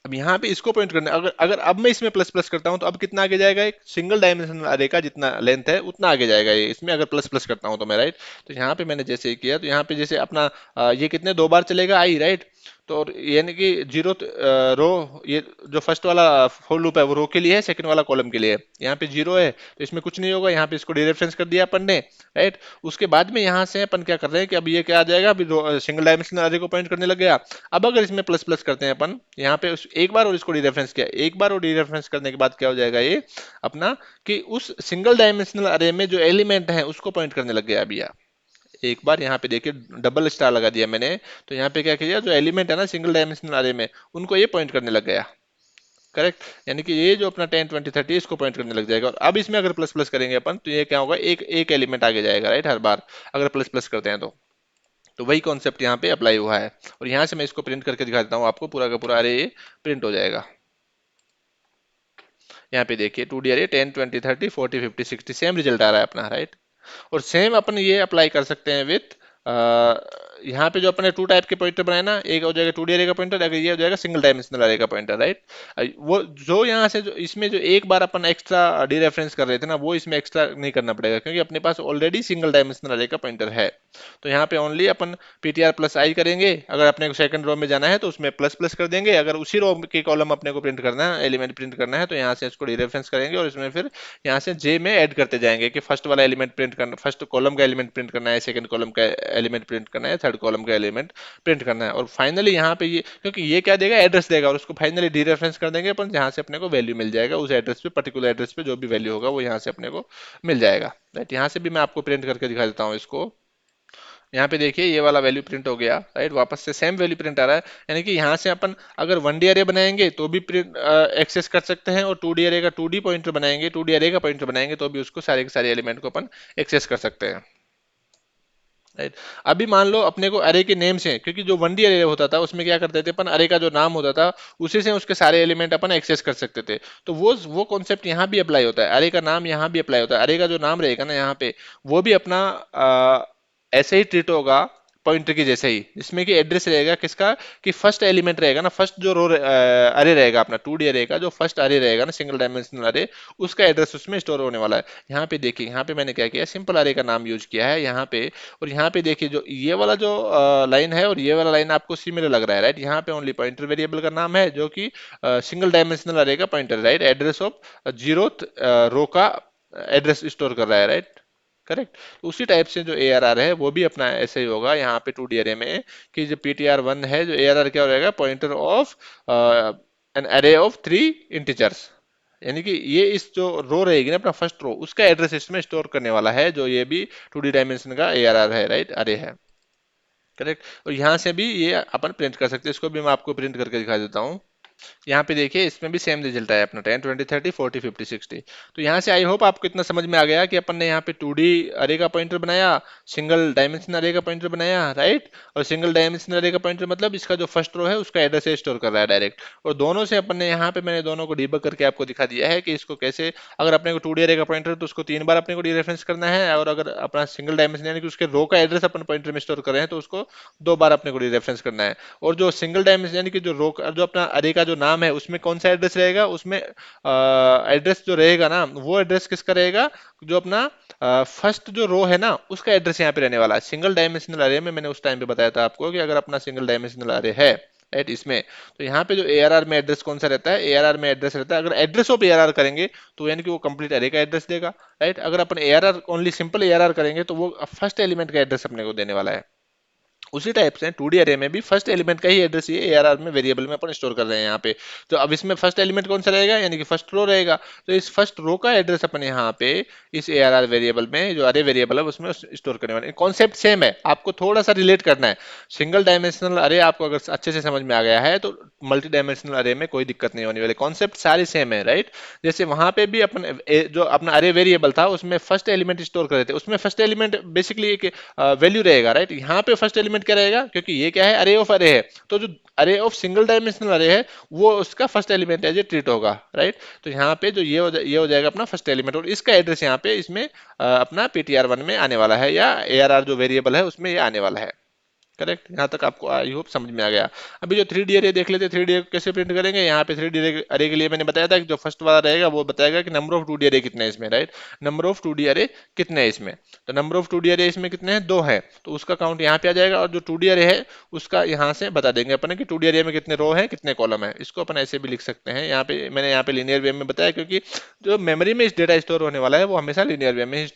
अब यहाँ पे इसको पॉइंट करना, अगर अगर अब मैं इसमें प्लस प्लस करता हूँ तो अब कितना आगे जाएगा, एक सिंगल डायमेंशनल अरे का जितना लेंथ है उतना आगे जाएगा ये, इसमें अगर प्लस प्लस करता हूँ तो मैं राइट। तो यहाँ पे मैंने जैसे ही किया तो यहाँ पे जैसे अपना ये कितने दो बार चलेगा आई राइट। तो यानी कि जीरो रो, ये जो फर्स्ट वाला फॉर लूप है वो रो के लिए है, सेकंड वाला कॉलम के लिए है। यहाँ पे जीरो है तो इसमें कुछ नहीं होगा, यहाँ पे इसको डीरेफरेंस कर दिया अपन ने राइट। उसके बाद में यहाँ से अपन क्या कर रहे हैं कि अब ये क्या आ जाएगा, अभी सिंगल डायमेंशनल अरे को पॉइंट करने लग गया। अब अगर इसमें प्लस प्लस करते हैं अपन यहाँ पे एक बार और इसको डीरेफरेंस किया, एक बार और डीरेफरेंस करने के बाद क्या हो जाएगा ये अपना, कि उस सिंगल डायमेंशनल अरे में जो एलिमेंट है उसको पॉइंट करने लग गया अभी। एक बार यहाँ पे देखिए डबल स्टार लगा दिया मैंने, तो यहाँ पे क्या किया, जो एलिमेंट है ना सिंगल डायमेंशनल अरे में उनको ये पॉइंट करने लग गया, करेक्ट। यानी कि ये जो अपना 10 20 30 इसको पॉइंट करने लग जाएगा। और अब इसमें अगर प्लस प्लस करेंगे अपन तो ये क्या होगा, एक एक एलिमेंट आगे जाएगा राइट, हर बार अगर प्लस प्लस करते हैं तो वही कॉन्सेप्ट यहाँ पे अप्लाई हुआ है। और यहाँ से मैं इसको प्रिंट करके दिखा देता हूँ आपको, पूरा का पूरा अरे ये प्रिंट हो जाएगा। यहाँ पे देखिए 2D अरे 10 20 30 40 50 60 सेम रिजल्ट आ रहा है अपना राइट। और सेम अपन ये अप्लाई कर सकते हैं विथ यहाँ पे जो अपने टू टाइप के पॉइंटर बनाए ना, एक हो जाएगा 2D अरे का पॉइंटर, अगर ये हो जाएगा सिंगल डायमेंशनल अरे का पॉइंटर राइट। वो जो यहाँ से जो इसमें जो एक बार अपन एक्स्ट्रा डीरेफरेंस कर रहे थे ना, वो इसमें एक्स्ट्रा नहीं करना पड़ेगा क्योंकि अपने पास ऑलरेडी सिंगल डायमेंशनल अरे का पॉइंटर है। तो यहाँ पे ओनली अपन पीटीआर प्लस आई करेंगे, अगर अपने को सेकंड रो में जाना है तो उसमें प्लस प्लस कर देंगे, अगर उसी रो के कॉलम अपने को प्रिंट करना है, एलिमेंट प्रिंट करना है, तो यहाँ से इसको डीरेफरेंस करेंगे और इसमें फिर यहाँ से जे में ऐड करते जाएंगे कि फर्स्ट वाला एलिमेंट प्रिंट करना, फर्स्ट कॉलम का एलिमेंट प्रिंट करना है, सेकंड कॉलम का एलिमेंट प्रिंट करना है, थर्ड कॉलम का एलिमेंट प्रिंट करना है। और फाइनली यहाँ पे ये, क्योंकि ये क्या देगा, एड्रेस देगा, और उसको फाइनली डीरेफरेंस कर देंगे अपन, जहाँ से अपने को वैल्यू मिल जाएगा उस एड्रेस पे, पर्टिकुलर एड्रेस पे जो भी वैल्यू होगा वो यहाँ से अपने को मिल जाएगा राइट। यहाँ से भी मैं आपको प्रिंट करके दिखा देता हूँ इसको। यहाँ पे देखिए ये वाला वैल्यू प्रिंट हो गया राइट, वापस से सेम वैल्यू प्रिंट आ रहा है। यानी कि यहाँ से अपन अगर 1D अरे बनाएंगे तो भी प्रिंट एक्सेस कर सकते हैं, और 2D अरे का 2D पॉइंटर बनाएंगे, 2D अरे का पॉइंटर बनाएंगे तो भी उसको सारे के सारे एलिमेंट को अपन एक्सेस कर सकते हैं राइट। अभी मान लो अपने को अरे के नेम से, क्योंकि जो 1D अरे होता था उसमें क्या करते थे अपन, अरे का जो नाम होता था उसी से उसके सारे एलिमेंट अपन एक्सेस कर सकते थे। तो वो कॉन्सेप्ट यहाँ भी अप्लाई होता है, अरे का नाम यहाँ भी अप्लाई होता है, अरे का जो नाम रहेगा ना यहाँ पे वो भी अपना ऐसे ही ट्रीट होगा पॉइंटर की जैसे ही, जिसमें कि एड्रेस रहेगा किसका, कि फर्स्ट एलिमेंट रहेगा ना, फर्स्ट जो रो अरे रहेगा अपना 2D अरे का, जो फर्स्ट अरे रहेगा ना सिंगल डायमेंशनल अरे, उसका एड्रेस उसमें स्टोर होने वाला है। यहाँ पे देखिए, यहाँ पे मैंने क्या किया, सिंपल अरे का नाम यूज किया है यहाँ पे। और यहाँ पे देखिए जो ये वाला जो लाइन है और ये वाला लाइन आपको सिमिलर लग रहा है, राइट। यहाँ पे ओनली पॉइंटर वेरिएबल का नाम है जो कि सिंगल डायमेंशनल अरे का pointer, right, address of zeroth row का एड्रेस स्टोर कर रहा है, राइट, करेक्ट। तो उसी टाइप से जो ए आर आर है वो भी अपना ऐसे ही होगा यहाँ पे 2D अरे में, कि जो PTR1 है, जो ए आर आर क्या हो जाएगा, pointer of N array of 3 integers, यानी कि ये इस जो रो रहेगी ना अपना फर्स्ट रो, उसका एड्रेस इसमें स्टोर करने वाला है, जो ये भी 2D डायमेंशन का ए आर आर है, राइट, अरे है, करेक्ट। और यहाँ से भी ये अपन प्रिंट कर सकते हैं, इसको भी मैं आपको प्रिंट करके दिखा देता हूँ। यहाँ पे देखिए इसमें भी सेम रिजल्ट आया अपना 10 20 30 40 50 60। तो यहाँ से आई होप आपको इतना समझ में आ गया कि अपन ने यहाँ पे 2D अरे का पॉइंटर बनाया, सिंगल डायमेंशन अरे का पॉइंटर बनाया, राइट। और सिंगल डायमेंशन अरे का पॉइंटर मतलब इसका जो फर्स्ट रो है उसका एड्रेस स्टोर कर रहा है डायरेक्ट। और दोनों से अपन ने यहाँ पे मैंने दोनों को डीबग करके आपको दिखा दिया है कि इसको कैसे, अगर अपने को 2D अरे का पॉइंटर तो उसको 3 बार अपने को डीरेफरेंस करना है, और अगर अपना सिंगल डायमेंशन यानी कि उसके रो का एड्रेस अपन पॉइंटर में स्टोर कर रहे हैं तो उसको 2 बार अपने को डीरेफरेंस करना है। और जो सिंगल डायमेंशन यानी कि जो रो जो अपना अरे का जो नाम है उसमें कौन सा एड्रेस रहेगा, उसमें एड्रेस जो रहेगा ना वो एड्रेस किसका रहेगा, जो अपना फर्स्ट जो रो है ना उसका एड्रेस यहाँ पे रहने वाला है। सिंगल डायमेंशनल अरे में मैंने उस टाइम पे बताया था आपको कि अगर अपना सिंगल डायमेंशनल अरे है, राइट, इसमें तो यहाँ पे जो एआरआर में एड्रेस कौन सा रहता है, एआरआर में एड्रेस रहता है, अगर एड्रेस ऑफ एआरआर करेंगे तो यानी कि वो कंप्लीट अरे का एड्रेस देगा, राइट। अगर अपन एआरआर ओनली सिंपल एआरआर करेंगे तो वो फर्स्ट एलिमेंट का एड्रेस अपने को देने वाला है। उसी टाइप से 2D अरे में भी फर्स्ट एलिमेंट का ही एड्रेस ये एआरआर में वेरिएबल में अपन स्टोर कर रहे हैं यहाँ पे। तो अब इसमें फर्स्ट एलिमेंट कौन सा रहेगा, यानी कि फर्स्ट रो रहेगा, तो इस फर्स्ट रो का एड्रेस अपन यहाँ पे इस एआरआर वेरिएबल में, जो अरे वेरिएबल है उसमें स्टोर करने वाले। कॉन्सेप्ट सेम है, आपको थोड़ा सा रिलेट करना है। सिंगल डायमेंशनल अरे आपको अगर अच्छे से समझ में आ गया है तो मल्टी डायमेंशनल अरे में कोई दिक्कत नहीं होने वाली, कॉन्सेप्ट सारे सेम है, राइट। जैसे वहां पे भी अपन जो अपना अरे वेरिएबल था उसमें फर्स्ट एलिमेंट स्टोर कर रहे थे, उसमें फर्स्ट एलिमेंट बेसिकली एक वैल्यू रहेगा, राइट। यहाँ पे फर्स्ट एलिमेंट क्या रहेगा, क्योंकि ये क्या है, अरे ऑफ अरे है, तो जो अरे ऑफ सिंगल डायमेंशनल अरे है वो उसका first element as a treat होगा, राइट। तो यहाँ पे जो ये हो जाएगा अपना फर्स्ट एलिमेंट, और इसका एड्रेस यहाँ पे इसमें अपना PTR1 में आने वाला है, या ARR जो वेरिएबल है उसमें ये आने वाला है, करेक्ट। यहाँ तक आपको आई होप समझ में आ गया। अभी जो 3D अरे देख लेते हैं, 3D अरे कैसे प्रिंट करेंगे। यहाँ पे 3D अरे के लिए मैंने बताया था कि जो फर्स्ट वाला रहेगा वो बताएगा कि नंबर ऑफ 2D अरे कितने हैं इसमें, राइट। नंबर ऑफ 2D अरे कितने हैं इसमें, तो नंबर ऑफ 2D अरे इसमें कितने हैं, 2 है, तो उसका काउंट यहाँ पे आ जाएगा। और जो 2D अरे है उसका यहाँ से बता देंगे अपन कि 2D अरे में कितने रो है कितने कॉलम है। इसको अपन ऐसे भी लिख सकते हैं, यहाँ पे मैंने यहाँ पे लीनियर वे में बताया, क्योंकि जो मेमोरी में इस डेटा स्टोर होने वाला है वो हमेशा लीनियर वे में ही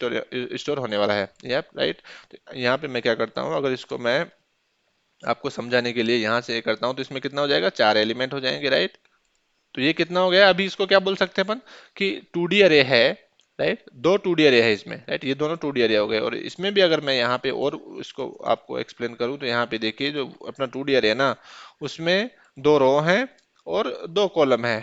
स्टोर होने वाला है, राइट। यहाँ पे मैं क्या करता हूँ, अगर इसको मैं आपको समझाने के लिए यहाँ से ये करता हूँ, तो इसमें कितना हो जाएगा, 4 एलिमेंट हो जाएंगे, राइट। तो ये कितना हो गया, अभी इसको क्या बोल सकते हैं अपन कि 2D अरे है, राइट, 2 2D अरे है इसमें, राइट, ये दोनों 2D अरे हो गए। और इसमें भी अगर मैं यहाँ पे और इसको आपको एक्सप्लेन करूँ तो यहाँ पे देखिए जो अपना 2D अरे है ना उसमें 2 रो हैं और 2 कॉलम है।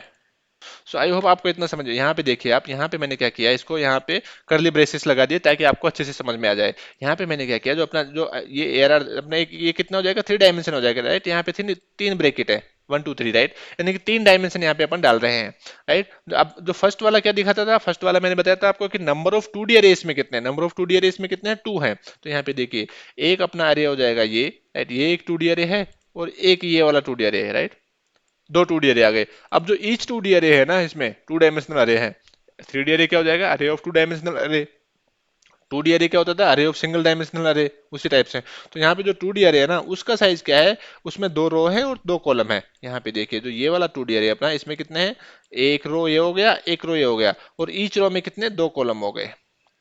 सो आई होप आपको इतना समझ। यहाँ पे देखिए आप, यहाँ पे मैंने क्या किया, इसको यहाँ पे करली ब्रेसेस लगा दिए ताकि आपको अच्छे से समझ में आ जाए। यहाँ पे मैंने क्या किया, जो अपना जो ये एरर अपना ये कितना हो जाएगा, 3 डायमेंशन हो जाएगा, राइट। यहाँ पे 3 ब्रेकेट है, 1 2 3, राइट, यानी कि 3 डायमेंशन यहाँ पे अपन डाल रहे हैं, राइट। अब जो फर्स्ट वाला क्या दिखाता था, फर्स्ट वाला मैंने बताया था आपको कि नंबर ऑफ 2D अरेस में कितने हैं, नंबर ऑफ 2D अरेस में कितने हैं, 2 हैं। तो यहाँ पे देखिए एक अपना अरे हो जाएगा ये, राइट, ये एक 2D अरे है, और एक ये वाला 2D अरे है, राइट। 2 2D अरे आ गए। अब जो ईच 2D अरे है ना, इसमें 2 डायमेंशनल अरे है। 3D अरे क्या हो जाएगा, अरे ऑफ 2 डायमेंशनल अरे। 2D अरे क्या होता था, अरे ऑफ सिंगल डायमेंशनल अरे, उसी टाइप से। तो यहाँ पे जो 2D अरे है ना उसका साइज क्या है, उसमें 2 रो है और 2 कॉलम है। यहाँ पे देखिए जो ये वाला 2D अरे अपना, इसमें कितने हैं, एक रो ये हो गया, एक रो ये हो गया, और ईच रो में कितने, 2 कॉलम हो गए,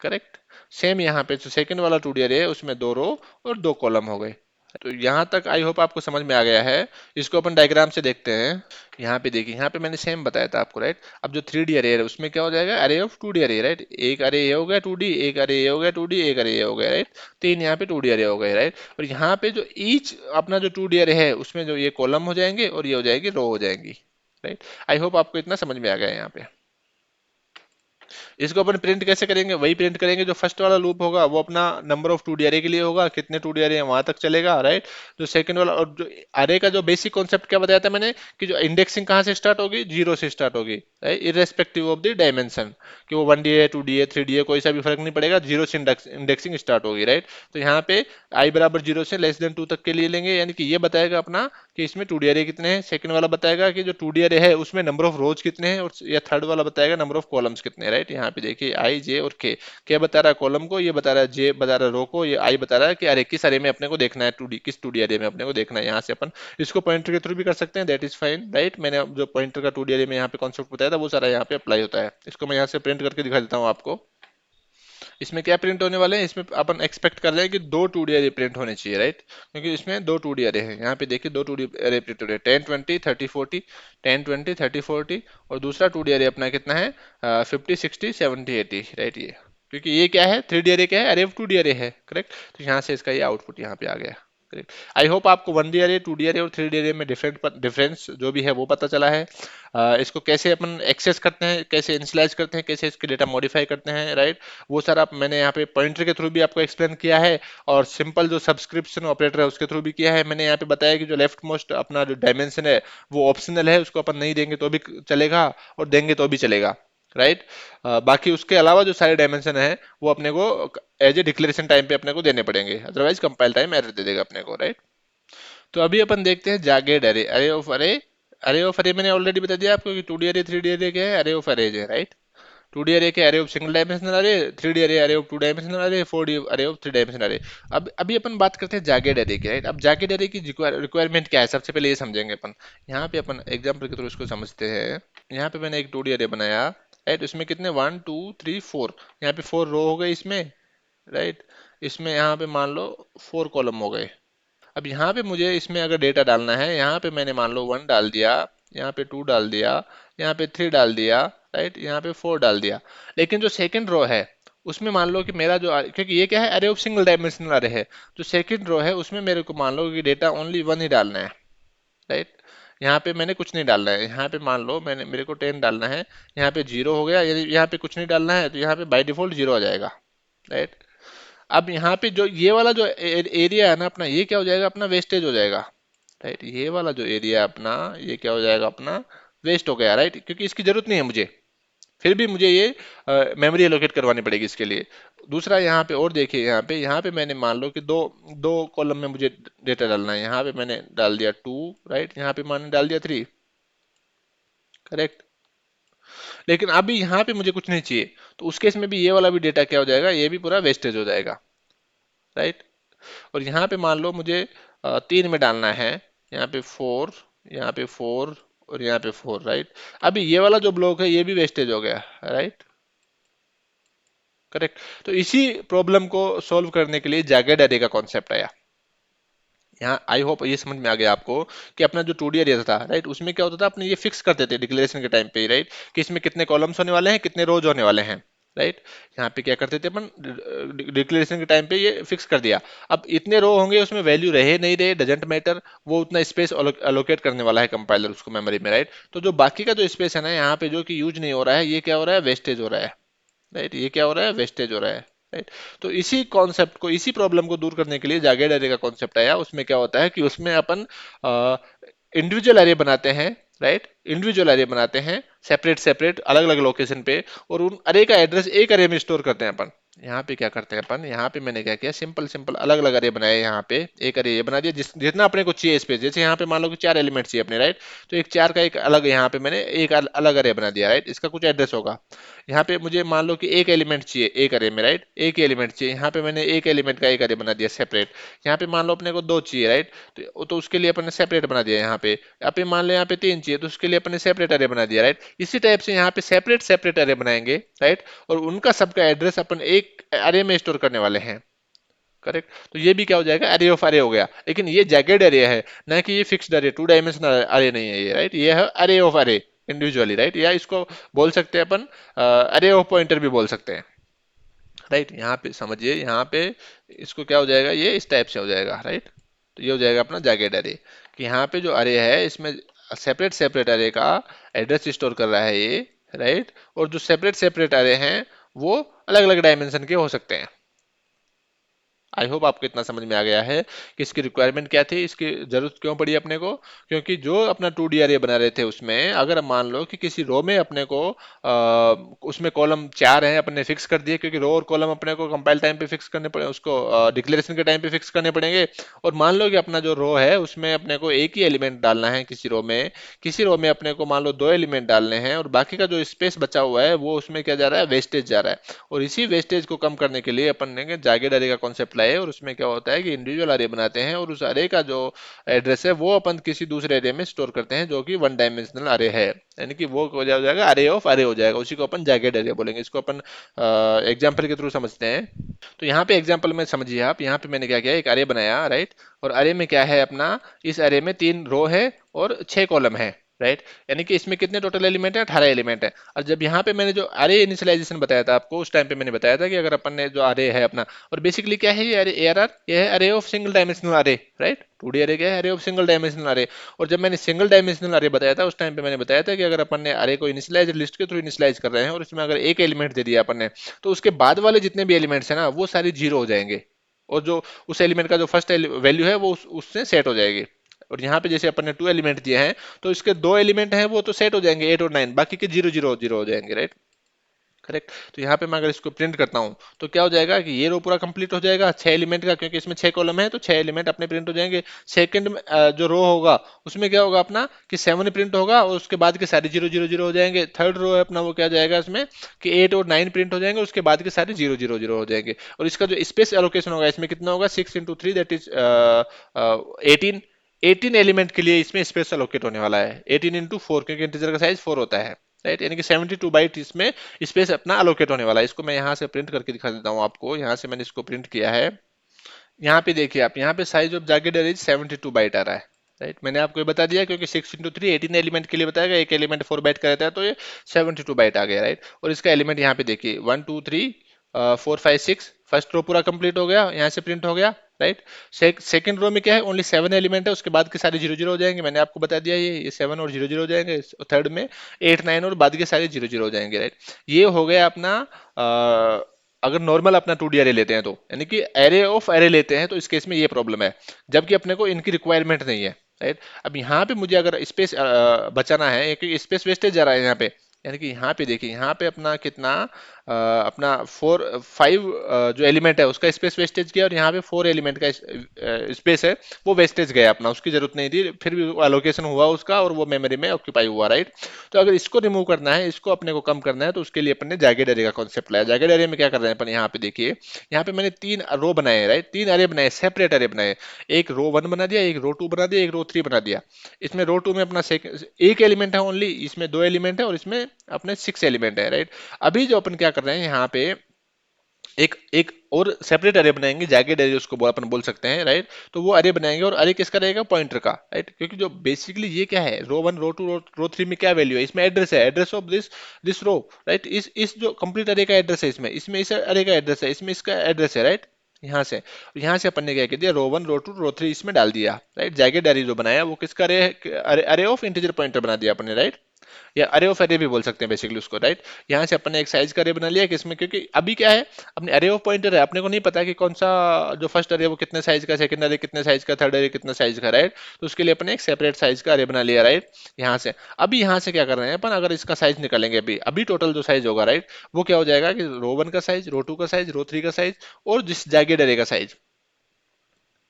करेक्ट। सेम यहाँ पे जो सेकंड वाला 2D अरे है उसमें 2 रो और 2 कॉलम हो गए। तो यहाँ तक आई होप आपको समझ में आ गया है। इसको अपन डायग्राम से देखते हैं। यहाँ पे देखिए, यहाँ पे मैंने सेम बताया था आपको, राइट। अब जो 3D अरे है उसमें क्या हो जाएगा, अरे ऑफ 2D अरे, राइट। एक अरे ये हो गया 2D, एक अरे ये हो गया 2D, एक अरे ये हो गया, राइट। 3 यहाँ पे 2D अरे हो गए, राइट। और यहाँ पे जो ईच अपना जो 2D अरे है उसमें जो ये कॉलम हो जाएंगे और ये हो जाएगी रो हो जाएंगी, राइट। आई होप आपको इतना समझ में आ गया है यहाँ पे। इसको अपन प्रिंट कैसे करेंगे, वही प्रिंट करेंगे जो फर्स्ट वाला लूप होगा वो अपना नंबर ऑफ टू डी अरे के लिए होगा, कितने टू डी अरे हैं वहां तक चलेगा, राइट। जो सेकंड वाला, और जो अरे का जो बेसिक कॉन्सेप्ट क्या बताया था मैंने, कि जो इंडेक्सिंग कहाँ से स्टार्ट होगी, जीरो से स्टार्ट होगी, right, irrespective of the dimension, कि वो 1D है, 2D है, 3D है, कोई सा भी फर्क नहीं पड़ेगा, जीरो से इंडेक्सिंग स्टार्ट होगी, राइट। तो यहाँ पे आई बराबर जीरो से लेस देन टू तक के लिए लेंगे, यानी कि ये बताएगा अपना कि इसमें टू डी अरे कितने हैं। सेकंड वाला बताएगा कि जो टू डी अरे है उसमें नंबर ऑफ रोज कितने हैं, और या थर्ड वाला बताएगा नंबर ऑफ कॉलम्स कितने हैं, राइट। यहाँ पे देखिए आई, जे और के, क्या बता रहा है कॉलम को, ये बता रहा है जे बता रहा है रो को, ये आई बता रहा है कि अरे किस अरे में अपने को देखना है, टू डी किस टू डी अरे में अपने को देखना है। यहाँ से अपन इसको पॉइंटर के थ्रू भी कर सकते हैं, दैट इज फाइन, राइट। मैंने जो पॉइंटर का टू डी अरे में यहाँ पे कॉन्सेप्ट बताया था वो सारा यहाँ पे अप्लाई होता है। इसको मैं यहाँ से प्रिंट करके दिखा देता हूँ आपको। इसमें क्या प्रिंट होने वाले हैं, इसमें अपन एक्सपेक्ट कर रहे हैं कि दो टू डी अरे प्रिंट होने चाहिए, राइट, क्योंकि इसमें दो टू डी अरे हैं। यहाँ पे देखिए दो टू डी अरे प्रिंट हो रहे हैं, 10 20 30 40, 10 20 30 40, और दूसरा टू डी अरे अपना कितना है, 50 60 70 80, राइट। ये क्योंकि ये क्या है, थ्री डी अरे क्या है, अरे ऑफ टू डी अरे है, करेक्ट। तो यहाँ से इसका ये आउटपुट यहाँ पे आ गया, करेक्ट। आई होप आपको वन डी अरे, टू डी अरे और थ्री डी अरे में डिफरेंस जो भी है वो पता चला है। इसको कैसे अपन एक्सेस करते हैं, कैसे इनिशियलाइज करते हैं, कैसे इसके डेटा मॉडिफाई करते हैं, राइट, वो सारा मैंने यहाँ पे पॉइंटर के थ्रू भी आपको एक्सप्लेन किया है, और सिंपल जो सब्सक्रिप्शन ऑपरेटर है उसके थ्रू भी किया है। मैंने यहाँ पे बताया कि जो लेफ्ट मोस्ट अपना जो डायमेंशन है वो ऑप्शनल है, उसको अपन नहीं देंगे तो भी चलेगा और देंगे तो भी चलेगा, राइट। बाकी उसके अलावा जो सारे डायमेंशन है वो अपने को एज ए डिक्लेरेशन टाइम पे अपने को देने पड़ेंगे, अदरवाइज कंपाइल टाइम एरर दे देगा अपने को, राइट। तो अभी अपन देखते हैं जागेड अरे, अरे ऑफ अरे। अरे ऑफ अरे मैंने ऑलरेडी बता दिया आपको कि टू डी अरे थ्री डी अरे क्या है, अरे ऑफ अरेज है, राइट। टू डी अरे के अरे ऑफ सिंगल डायमेंशनल अरे, थ्री डी अरे अरे ऑफ टू डायमेंशनल अरे, फोर डी अरे ऑफ थ्री डायमेंशनल अरे। अब अभी अपन बात करते हैं जागेड अरे की, राइट। अब जागेड अरे की रिक्वायरमेंट क्या है, सबसे पहले ये समझेंगे अपन। यहाँ पे अपन एग्जाम्पल के थ्रू इसको समझते हैं। यहाँ पे मैंने एक टू डी अरे बनाया, राइट, उसमें कितने 1 2 3 4, यहाँ पे 4 रो हो गए इसमें, राइट। इसमें यहाँ पे मान लो 4 कॉलम हो गए। अब यहाँ पे मुझे इसमें अगर डेटा डालना है, यहाँ पे मैंने मान लो 1 डाल दिया, यहाँ पे 2 डाल दिया, यहाँ पे 3 डाल दिया, राइट, यहाँ पे 4 डाल दिया। लेकिन जो सेकंड रो है उसमें मान लो कि मेरा जो, क्योंकि ये क्या है, अरे ऑफ सिंगल डायमेंशनल अरे है, जो सेकंड रो है उसमें मेरे को मान लो कि डेटा ओनली 1 ही डालना है, राइट। यहाँ पे मैंने कुछ नहीं डालना है, यहाँ पे मान लो मैंने मेरे को 10 डालना है, यहाँ पे 0 हो गया, यानी यहाँ पे कुछ नहीं डालना है, तो यहाँ पे बाय डिफॉल्ट 0 आ जाएगा, राइट। अब यहाँ पे जो ये वाला जो एरिया है ना अपना, ये क्या हो जाएगा, अपना वेस्टेज हो जाएगा, राइट। ये वाला जो एरिया है अपना, ये क्या हो जाएगा, अपना वेस्ट हो गया, राइट, क्योंकि इसकी जरूरत नहीं है मुझे, फिर भी मुझे ये मेमोरी एलोकेट करवानी पड़ेगी इसके लिए। दूसरा यहाँ पे और देखिए, यहाँ पे मैंने मान लो कि दो दो कॉलम में मुझे डेटा डालना है, यहाँ पे मैंने डाल दिया 2, राइट, यहाँ पे मैंने डाल दिया 3, करेक्ट। लेकिन अभी यहाँ पे मुझे कुछ नहीं चाहिए, तो उस केस में भी ये वाला भी डेटा क्या हो जाएगा, ये भी पूरा वेस्टेज हो जाएगा, राइट। और यहाँ पे मान लो मुझे 3 में डालना है, यहाँ पे 4, यहाँ पे 4 और यहाँ पे 4, राइट। अभी ये वाला जो ब्लॉक है ये भी वेस्टेज हो गया, राइट, करेक्ट। तो इसी प्रॉब्लम को सॉल्व करने के लिए जागेड अरे का कॉन्सेप्ट आया। यहाँ आई होप ये समझ में आ गया आपको कि अपना जो टू डी एरिया था, राइट, उसमें क्या होता था, अपने ये फिक्स करते थे डिक्लेरेशन के टाइम पे, राइट, कि इसमें कितने कॉलम्स होने वाले हैं, कितने रोज होने वाले हैं, राइट। यहाँ पे क्या करते थे अपन, डिक्लेरेशन के टाइम पे ये फिक्स कर दिया। अब इतने रो होंगे, उसमें वैल्यू रहे नहीं रहे डजेंट मैटर, वो उतना स्पेस अलोकेट करने वाला है कंपाइलर उसको मेमोरी में, राइट। तो जो बाकी का जो स्पेस है ना यहाँ पे जो कि यूज नहीं हो रहा है, ये क्या हो रहा है, वेस्टेज हो रहा है, राइट। ये क्या हो रहा है, वेस्टेज हो रहा है, राइट। तो इसी कॉन्सेप्ट को, इसी प्रॉब्लम को दूर करने के लिए जागेड अरे का कॉन्सेप्ट आया। उसमें क्या होता है कि उसमें अपन इंडिविजुअल अरे बनाते हैं, राइट, इंडिविजुअल अरे बनाते हैं सेपरेट सेपरेट अलग अलग लोकेशन पे, और उन अरे का एड्रेस एक अरे में स्टोर करते हैं अपन। यहाँ पे क्या करते हैं अपन, यहाँ पे मैंने क्या किया, सिंपल सिंपल अलग अलग अरे बनाए, यहाँ पे एक अरे ये बना दिया जितना अपने को चाहिए स्पेस। जैसे यहाँ पे मान लो कि 4 एलिमेंट चाहिए अपने, राइट, तो एक 4 का एक अलग, यहाँ पे मैंने एक अलग अरे बना दिया, राइट, इसका कुछ एड्रेस होगा। यहाँ पे मुझे मान लो कि एक एलिमेंट चाहिए एक अरे में, राइट, एक एलिमेंट चाहिए, यहाँ पे मैंने एक एलिमेंट का एक अरे बना दिया सेपरेट। यहाँ पे मान लो अपने को 2 चाहिए, राइट, तो उसके लिए अपन ने सेपरेट बना दिया। यहाँ पे मान लो यहाँ पे 3 चाहिए, तो उसके लिए अपन ने सेपरेट अरे बना दिया, राइट। इसी टाइप से यहाँ पे सेपरेट सेपरेट अरे बनाएंगे, राइट, और उनका सबका एड्रेस अपन एक अरे में स्टोर करने वाले हैं, करेक्ट। तो ये भी क्या हो जाएगा, अरे ऑफ अरे हो गया। लेकिन ये जैकेट अरे है, ना कि ये फिक्स्ड अरे, टू डायमेंशनल अरे नहीं है ये, राइट। ये है अरे ऑफ अरे इंडिविजुअली, राइट, या इसको बोल सकते हैं अपन अरे ऑफ पॉइंटर भी बोल सकते हैं, राइट। यहाँ पे समझिए, यहाँ पे इसको क्या हो जाएगा, ये इस टाइप से हो जाएगा, राइट। तो ये हो जाएगा अपना जैकेट अरे, कि यहाँ पे जो अरे है इसमें सेपरेट सेपरेट अरे का एड्रेस स्टोर कर रहा है ये, राइट, और जो सेपरेट सेपरेट अरे हैं वो अलग अलग डायमेंशन के हो सकते हैं। आई होप आपको इतना समझ में आ गया है कि इसकी रिक्वायरमेंट क्या थी, इसकी जरूरत क्यों पड़ी अपने को। क्योंकि जो अपना 2D अरे बना रहे थे उसमें अगर हम मान लो कि किसी रो में अपने को उसमें कॉलम 4 हैं अपने फिक्स कर दिए, क्योंकि रो और कॉलम अपने को कंपाइल टाइम पे फिक्स करने पड़े, उसको डिक्लेरेशन के टाइम पे फिक्स करने पड़ेंगे। और मान लो कि अपना जो रो है उसमें अपने को एक ही एलिमेंट डालना है किसी रो में, किसी रो में अपने को मान लो 2 एलिमेंट डालने हैं, और बाकी का जो स्पेस बचा हुआ है वो उसमें क्या जा रहा है, वेस्टेज जा रहा है। और इसी वेस्टेज को कम करने के लिए अपन ने जागेड अरे का कॉन्सेप्ट लाए, और उसमें क्या होता है कि इंडिविजुअल अरे बनाते हैं, और उस अरे का जो एड्रेस है वो अपन किसी दूसरे अरे में स्टोर करते हैं जो कि वन डायमेंशनल अरे है। यानी कि वो हो जाएगा अरे ऑफ अरे हो जाएगा, उसी को अपन जागेड अरे बोलेंगे। इसको अपन एग्जाम्पल के थ्रू समझते हैं। तो यहाँ पे एग्जाम्पल में समझिए आप, यहाँ पे मैंने क्या किया, एक अरे बनाया, राइट। और अरे में क्या है अपना, इस अरे में 3 रो है और 6 कॉलम है, राइट। यानी कि इसमें कितने टोटल एलिमेंट है, 18 एलिमेंट है। और जब यहाँ पे मैंने जो अरे इनिशियलाइजेशन बताया था आपको, उस टाइम पे मैंने बताया था कि अगर अपन ने जो अरे है अपना, और बेसिकली क्या है ये अरे, ARR ये है अरे ऑफ सिंगल डायमेंशनल अरे, राइट। 2D अरे क्या है, अरे ऑफ सिंगल डायमेंशनल अरे। और जब मैंने सिंगल डायमेंशनल अरे बताया था उस टाइम पे मैंने बताया था कि अगर अपन ने अरे को इनिशियलाइज लिस्ट के थ्रू इनिशियलाइज कर रहे हैं और इसमें अगर एक एलिमेंट दे दिया अपन ने, तो उसके बाद वाले जितने भी एलिमेंट्स हैं ना वो सारे जीरो हो जाएंगे। और जो उस एलिमेंट का जो फर्स्ट वैल्यू है वो उससे सेट हो जाएगी। और यहाँ पे जैसे अपन ने 2 एलिमेंट दिए हैं, तो इसके 2 एलिमेंट हैं वो तो सेट हो जाएंगे, 8 और 9, बाकी के जीरो जीरो जीरो हो जाएंगे, राइट। करेक्ट। तो यहाँ पे मैं अगर इसको प्रिंट करता हूँ तो क्या हो जाएगा कि ये रो पूरा कंप्लीट हो जाएगा 6 एलिमेंट का, क्योंकि इसमें 6 कॉलम है तो 6 एलिमेंट अपने प्रिंट हो जाएंगे। सेकंड में जो रो होगा उसमें क्या होगा अपना कि 7 प्रिंट होगा, और उसके बाद के सारे जीरो जीरो जीरो हो जाएंगे। थर्ड रो है अपना, वो क्या जाएगा इसमें कि 8 और 9 प्रिंट हो जाएंगे, उसके बाद के सारे जीरो जीरो जीरो हो जाएंगे। और इसका जो स्पेस एलोकेशन होगा इसमें कितना होगा, 6 × 3 दैट इज 18। 18 एलिमेंट के लिए इसमें स्पेस अलोकेट होने वाला है, 18 × 4, क्योंकि इंटीजर का साइज 4 होता है, राइट। यानी कि 72 बाइट इसमें स्पेस अपना अलोकेट होने वाला है। इसको मैं यहाँ से प्रिंट करके दिखा देता हूँ आपको, यहाँ से मैंने इसको प्रिंट किया है। यहाँ पे देखिए आप, यहाँ पे साइज ऑफ जागेड अरे 72 बाइट आ रहा है, राइट। मैंने आपको ये बता दिया क्योंकि 6 × 3 18 एलिमेंट के लिए बताएगा, एक एलिमेंट 4 बाइट का रहता है, तो ये 72 बाइट आ गया, राइट। और इसका एलिमेंट यहाँ पे देखिए 1 2 3 4 5 6, फर्स्ट रो पूरा कंप्लीट हो गया, यहाँ से प्रिंट हो गया, राइट। सेकंड रो में क्या है, ओनली 7 एलिमेंट है, उसके बाद के सारे जीरो जीरो हो जाएंगे, मैंने आपको बता दिया ये 7 और 0 0 हो जाएंगे। थर्ड में 8 9 और बाद के सारे जीरो जीरो हो जाएंगे, राइट। ये हो गया अपना अगर नॉर्मल अपना 2D अरे लेते हैं तो, यानी कि एरे ऑफ एरे लेते हैं तो इस केस में ये प्रॉब्लम है, जबकि अपने को इनकी रिक्वायरमेंट नहीं है, राइट। अब यहाँ पे मुझे अगर स्पेस बचाना है, क्योंकि स्पेस वेस्टेज जा रहा है यहाँ पे, यानी कि यहाँ पे देखिए, यहाँ पे अपना कितना अपना 4 5 जो एलिमेंट है उसका स्पेस वेस्टेज गया, और यहाँ पे 4 एलिमेंट का स्पेस है वो वेस्टेज गया अपना, उसकी जरूरत नहीं थी, फिर भी अलोकेशन हुआ उसका और वो मेमोरी में ऑक्यूपाई हुआ, राइट। तो अगर इसको रिमूव करना है, इसको अपने को कम करना है, तो उसके लिए अपन ने जागेड अरे का कॉन्सेप्ट लाया। जागेड अरे में क्या कर रहे हैं अपन, यहाँ पे देखिए, यहाँ पे मैंने 3 रो बनाए, राइट, 3 अरे बनाए, सेपरेट अरे बनाए। एक रो 1 बना दिया, एक रो 2 बना दिया, एक रो 3 बना दिया। इसमें रो 2 में अपना एक एलिमेंट है ओनली, इसमें 2 एलिमेंट है, और इसमें अपने 6 एलिमेंट है, राइट। अभी जो अपन क्या कर रहे हैं यहाँ पे, एक एक और सेपरेट अरे बनाएंगे, जागेड अरे उसको अपन बोल सकते हैं, राइट। तो वो अरे बनाएंगे, और अरे किसका रहेगा, पॉइंटर का, राइट। क्योंकि जो बेसिकली ये क्या है, रो 1 रो 2 रो 3 में क्या वैल्यू है, इसमें एड्रेस है, address of this row, right. इस जो कंप्लीट अरे का एड्रेस है, इसमें इस अरे का एड्रेस है, इसमें इसका एड्रेस है, राइट। यहाँ से अपन ने क्या किया, रो 1 रो 2 रो 3 इसमें डाल दिया, राइट। जागेड अरे जो बनाया वो किसका अरे, अरे ऑफ इंटीजर पॉइंटर बना दिया अपन ने, राइट। या अरे ऑफ अरे भी बोल सकते हैं बेसिकली उसको, राइट। यहाँ से अपन ने एक साइज का अरे बना लिया, किसमें, क्योंकि अभी क्या है, अपने अरे ऑफ पॉइंटर है, अपने को नहीं पता कि कौन सा जो फर्स्ट अरे वो कितने साइज का, सेकंड अरे कितने साइज का, थर्ड अरे कितने साइज का, राइट। तो उसके लिए अपन ने एक सेपरेट साइज का अरे बना लिया, राइट। यहाँ से अभी यहाँ से क्या कर रहे हैं अपन, अगर इसका साइज निकालेंगे, अभी अभी टोटल जो साइज होगा, राइट, वो क्या हो जाएगा कि रो 1 का साइज, रो 2 का साइज, रो 3 का साइज, और जिस जागेड अरे का साइज,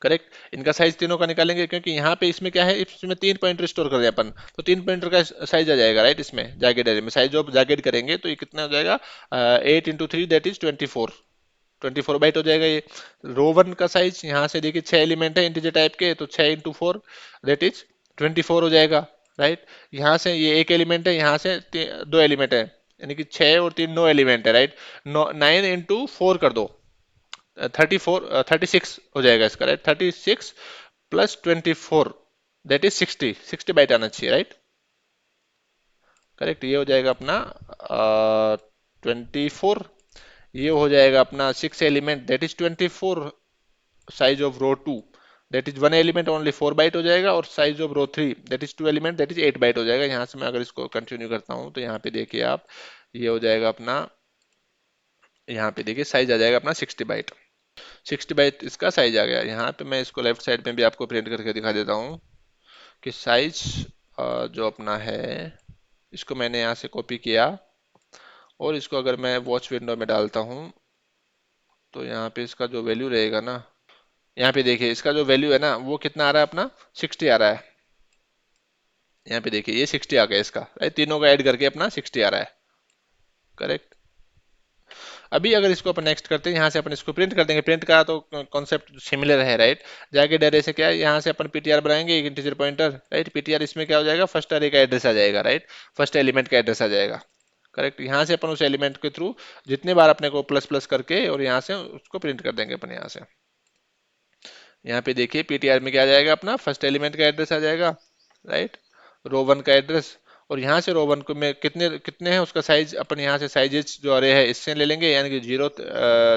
करेक्ट। इनका साइज तीनों का निकालेंगे, क्योंकि यहाँ पे इसमें क्या है, इसमें 3 पॉइंटर स्टोर कर रहे हैं अपन, तो 3 पॉइंटर का साइज आ जाएगा, राइट। इसमें जागेड एरे में साइज ऑफ जागेड करेंगे तो ये कितना हो जाएगा, 8 × 3 दैट इज 24 बाइट हो जाएगा ये। रो 1 का साइज, यहाँ से देखिए 6 एलिमेंट है इंटीजर टाइप के, तो 6 × 4 दैट इज 24 हो जाएगा, राइट। यहाँ से ये एक एलिमेंट है, यहाँ से 2 एलिमेंट है, यानी कि 6 और 3 9 एलिमेंट है, राइट। 9 × 4 कर दो, 36 हो जाएगा इसका, राइट। 36 + 24 दैट इज 60 बाइट आना चाहिए, राइट। करेक्ट, ये हो जाएगा अपना 24, ये हो जाएगा अपना 6 element that is 24 size of row 2, that is one element only 4 byte हो जाएगा, और size of row 3 that is 2 element that is 8 byte हो जाएगा। यहाँ से मैं अगर इसको कंटिन्यू करता हूँ तो यहाँ पे देखिए आप, ये हो जाएगा अपना, यहाँ पे देखिए साइज आ जाएगा अपना 60 बाइट। 60 बाइट इसका साइज आ गया। यहाँ पे मैं इसको लेफ्ट साइड में भी आपको प्रिंट करके दिखा देता हूँ कि साइज जो अपना है, इसको मैंने यहाँ से कॉपी किया, और इसको अगर मैं वॉच विंडो में डालता हूँ तो यहाँ पे इसका जो वैल्यू रहेगा ना, यहाँ पे देखिए इसका जो वैल्यू है ना वो कितना आ रहा है अपना, 60 आ रहा है। यहाँ पे देखिए ये 60 आ गया इसका, राइट, तीनों का ऐड करके अपना 60 आ रहा है, करेक्ट। अभी अगर इसको अपन नेक्स्ट करते हैं, यहाँ से अपन इसको प्रिंट कर देंगे। प्रिंट का तो कॉन्सेप्ट सिमिलर है, राइट। जाके डरे से क्या है, यहाँ से अपन पीटीआर बनाएंगे, एक इंटीजर पॉइंटर, राइट। पीटीआर इसमें क्या हो जाएगा, फर्स्ट अरे का एड्रेस आ जाएगा, राइट, फर्स्ट एलिमेंट का एड्रेस आ जाएगा, करेक्ट। यहाँ से अपन उस एलिमेंट के थ्रू जितने बार अपने को प्लस प्लस करके और यहाँ से उसको प्रिंट कर देंगे अपन। यहाँ से यहाँ पे देखिए पीटीआर में क्या आ जाएगा, अपना फर्स्ट एलिमेंट का एड्रेस आ जाएगा, राइट, रो 1 का एड्रेस। और यहाँ से रो 1 को में कितने कितने हैं उसका साइज, अपन यहाँ से साइजेस जो अरे है इससे ले लेंगे, यानी कि जीरो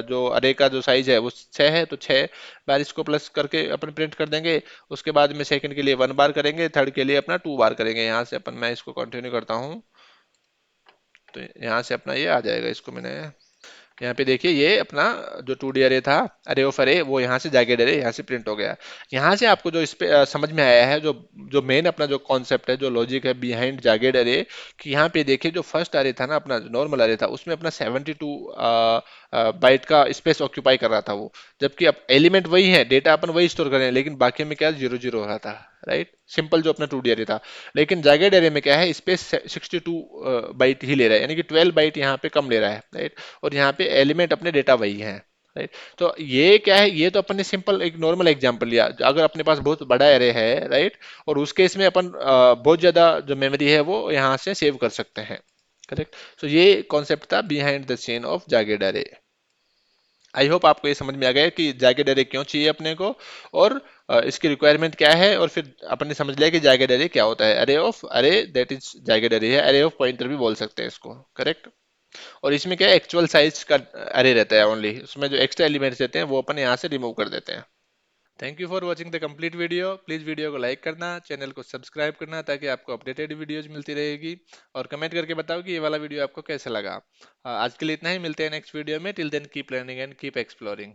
जो अरे का जो साइज है वो 6 है, तो 6 बार इसको प्लस करके अपन प्रिंट कर देंगे। उसके बाद में सेकंड के लिए 1 बार करेंगे, थर्ड के लिए अपना 2 बार करेंगे। यहाँ से अपन, मैं इसको कंटिन्यू करता हूँ तो यहाँ से अपना ये आ जाएगा। इसको मैंने यहाँ पे देखिए, ये अपना जो 2D अरे था, अरे ऑफ अरे, वो यहाँ से जागेड अरे यहाँ से प्रिंट हो गया। यहाँ से आपको जो इस पे समझ में आया है, जो जो मेन अपना जो कॉन्सेप्ट है, जो लॉजिक है बिहाइंड जागेड अरे, कि यहाँ पे देखिए जो फर्स्ट अरे था ना अपना, नॉर्मल अरे था, उसमें अपना 72 बाइट का स्पेस ऑक्यूपाई कर रहा था वो। जबकि अब एलिमेंट वही है, डेटा अपन वही स्टोर कर रहे हैं, लेकिन बाकी में क्या जीरो जीरो हो रहा था, राइट। सिंपल जो अपना 2D अरे था। लेकिन जागेड अरे में क्या है, स्पेस 62 बाइट ही ले रहा है, यानी कि 12 बाइट यहाँ पे कम ले रहा है, राइट। और यहाँ पे एलिमेंट अपने डेटा वही है, राइट। तो ये क्या है, ये तो अपन ने सिंपल एक नॉर्मल एग्जांपल लिया। अगर अपने पास बहुत बड़ा एरे है, राइट, और उस केस में अपन बहुत ज्यादा जो मेमोरी है वो यहाँ से सेव कर सकते हैं, करेक्ट। सो ये कॉन्सेप्ट था behind the scene of jagged array. I hope आपको ये समझ में आ गया कि जागेड एरे क्यों चाहिए अपने को, और इसकी रिक्वायरमेंट क्या है, और फिर अपन ने समझ लिया कि जागेड एरे क्या होता है। अरे ऑफ अरे दैट इज जागेड एरे है, अरे ऑफ पॉइंटर भी बोल सकते हैं इसको, करेक्ट। और इसमें क्या है, एक्चुअल साइज का अरे रहता है ओनली, उसमें जो एक्स्ट्रा एलिमेंट्स रहते हैं वो अपन यहाँ से रिमूव कर देते हैं। Thank you for watching the complete video. Please video को लाइक करना, चैनल को सब्सक्राइब करना, ताकि आपको अपडेटेड वीडियोज मिलती रहेगी। और कमेंट करके बताओ कि ये वाला वीडियो आपको कैसा लगा। आज के लिए इतना ही, मिलते हैं नेक्स्ट वीडियो में। Till then keep learning and keep exploring.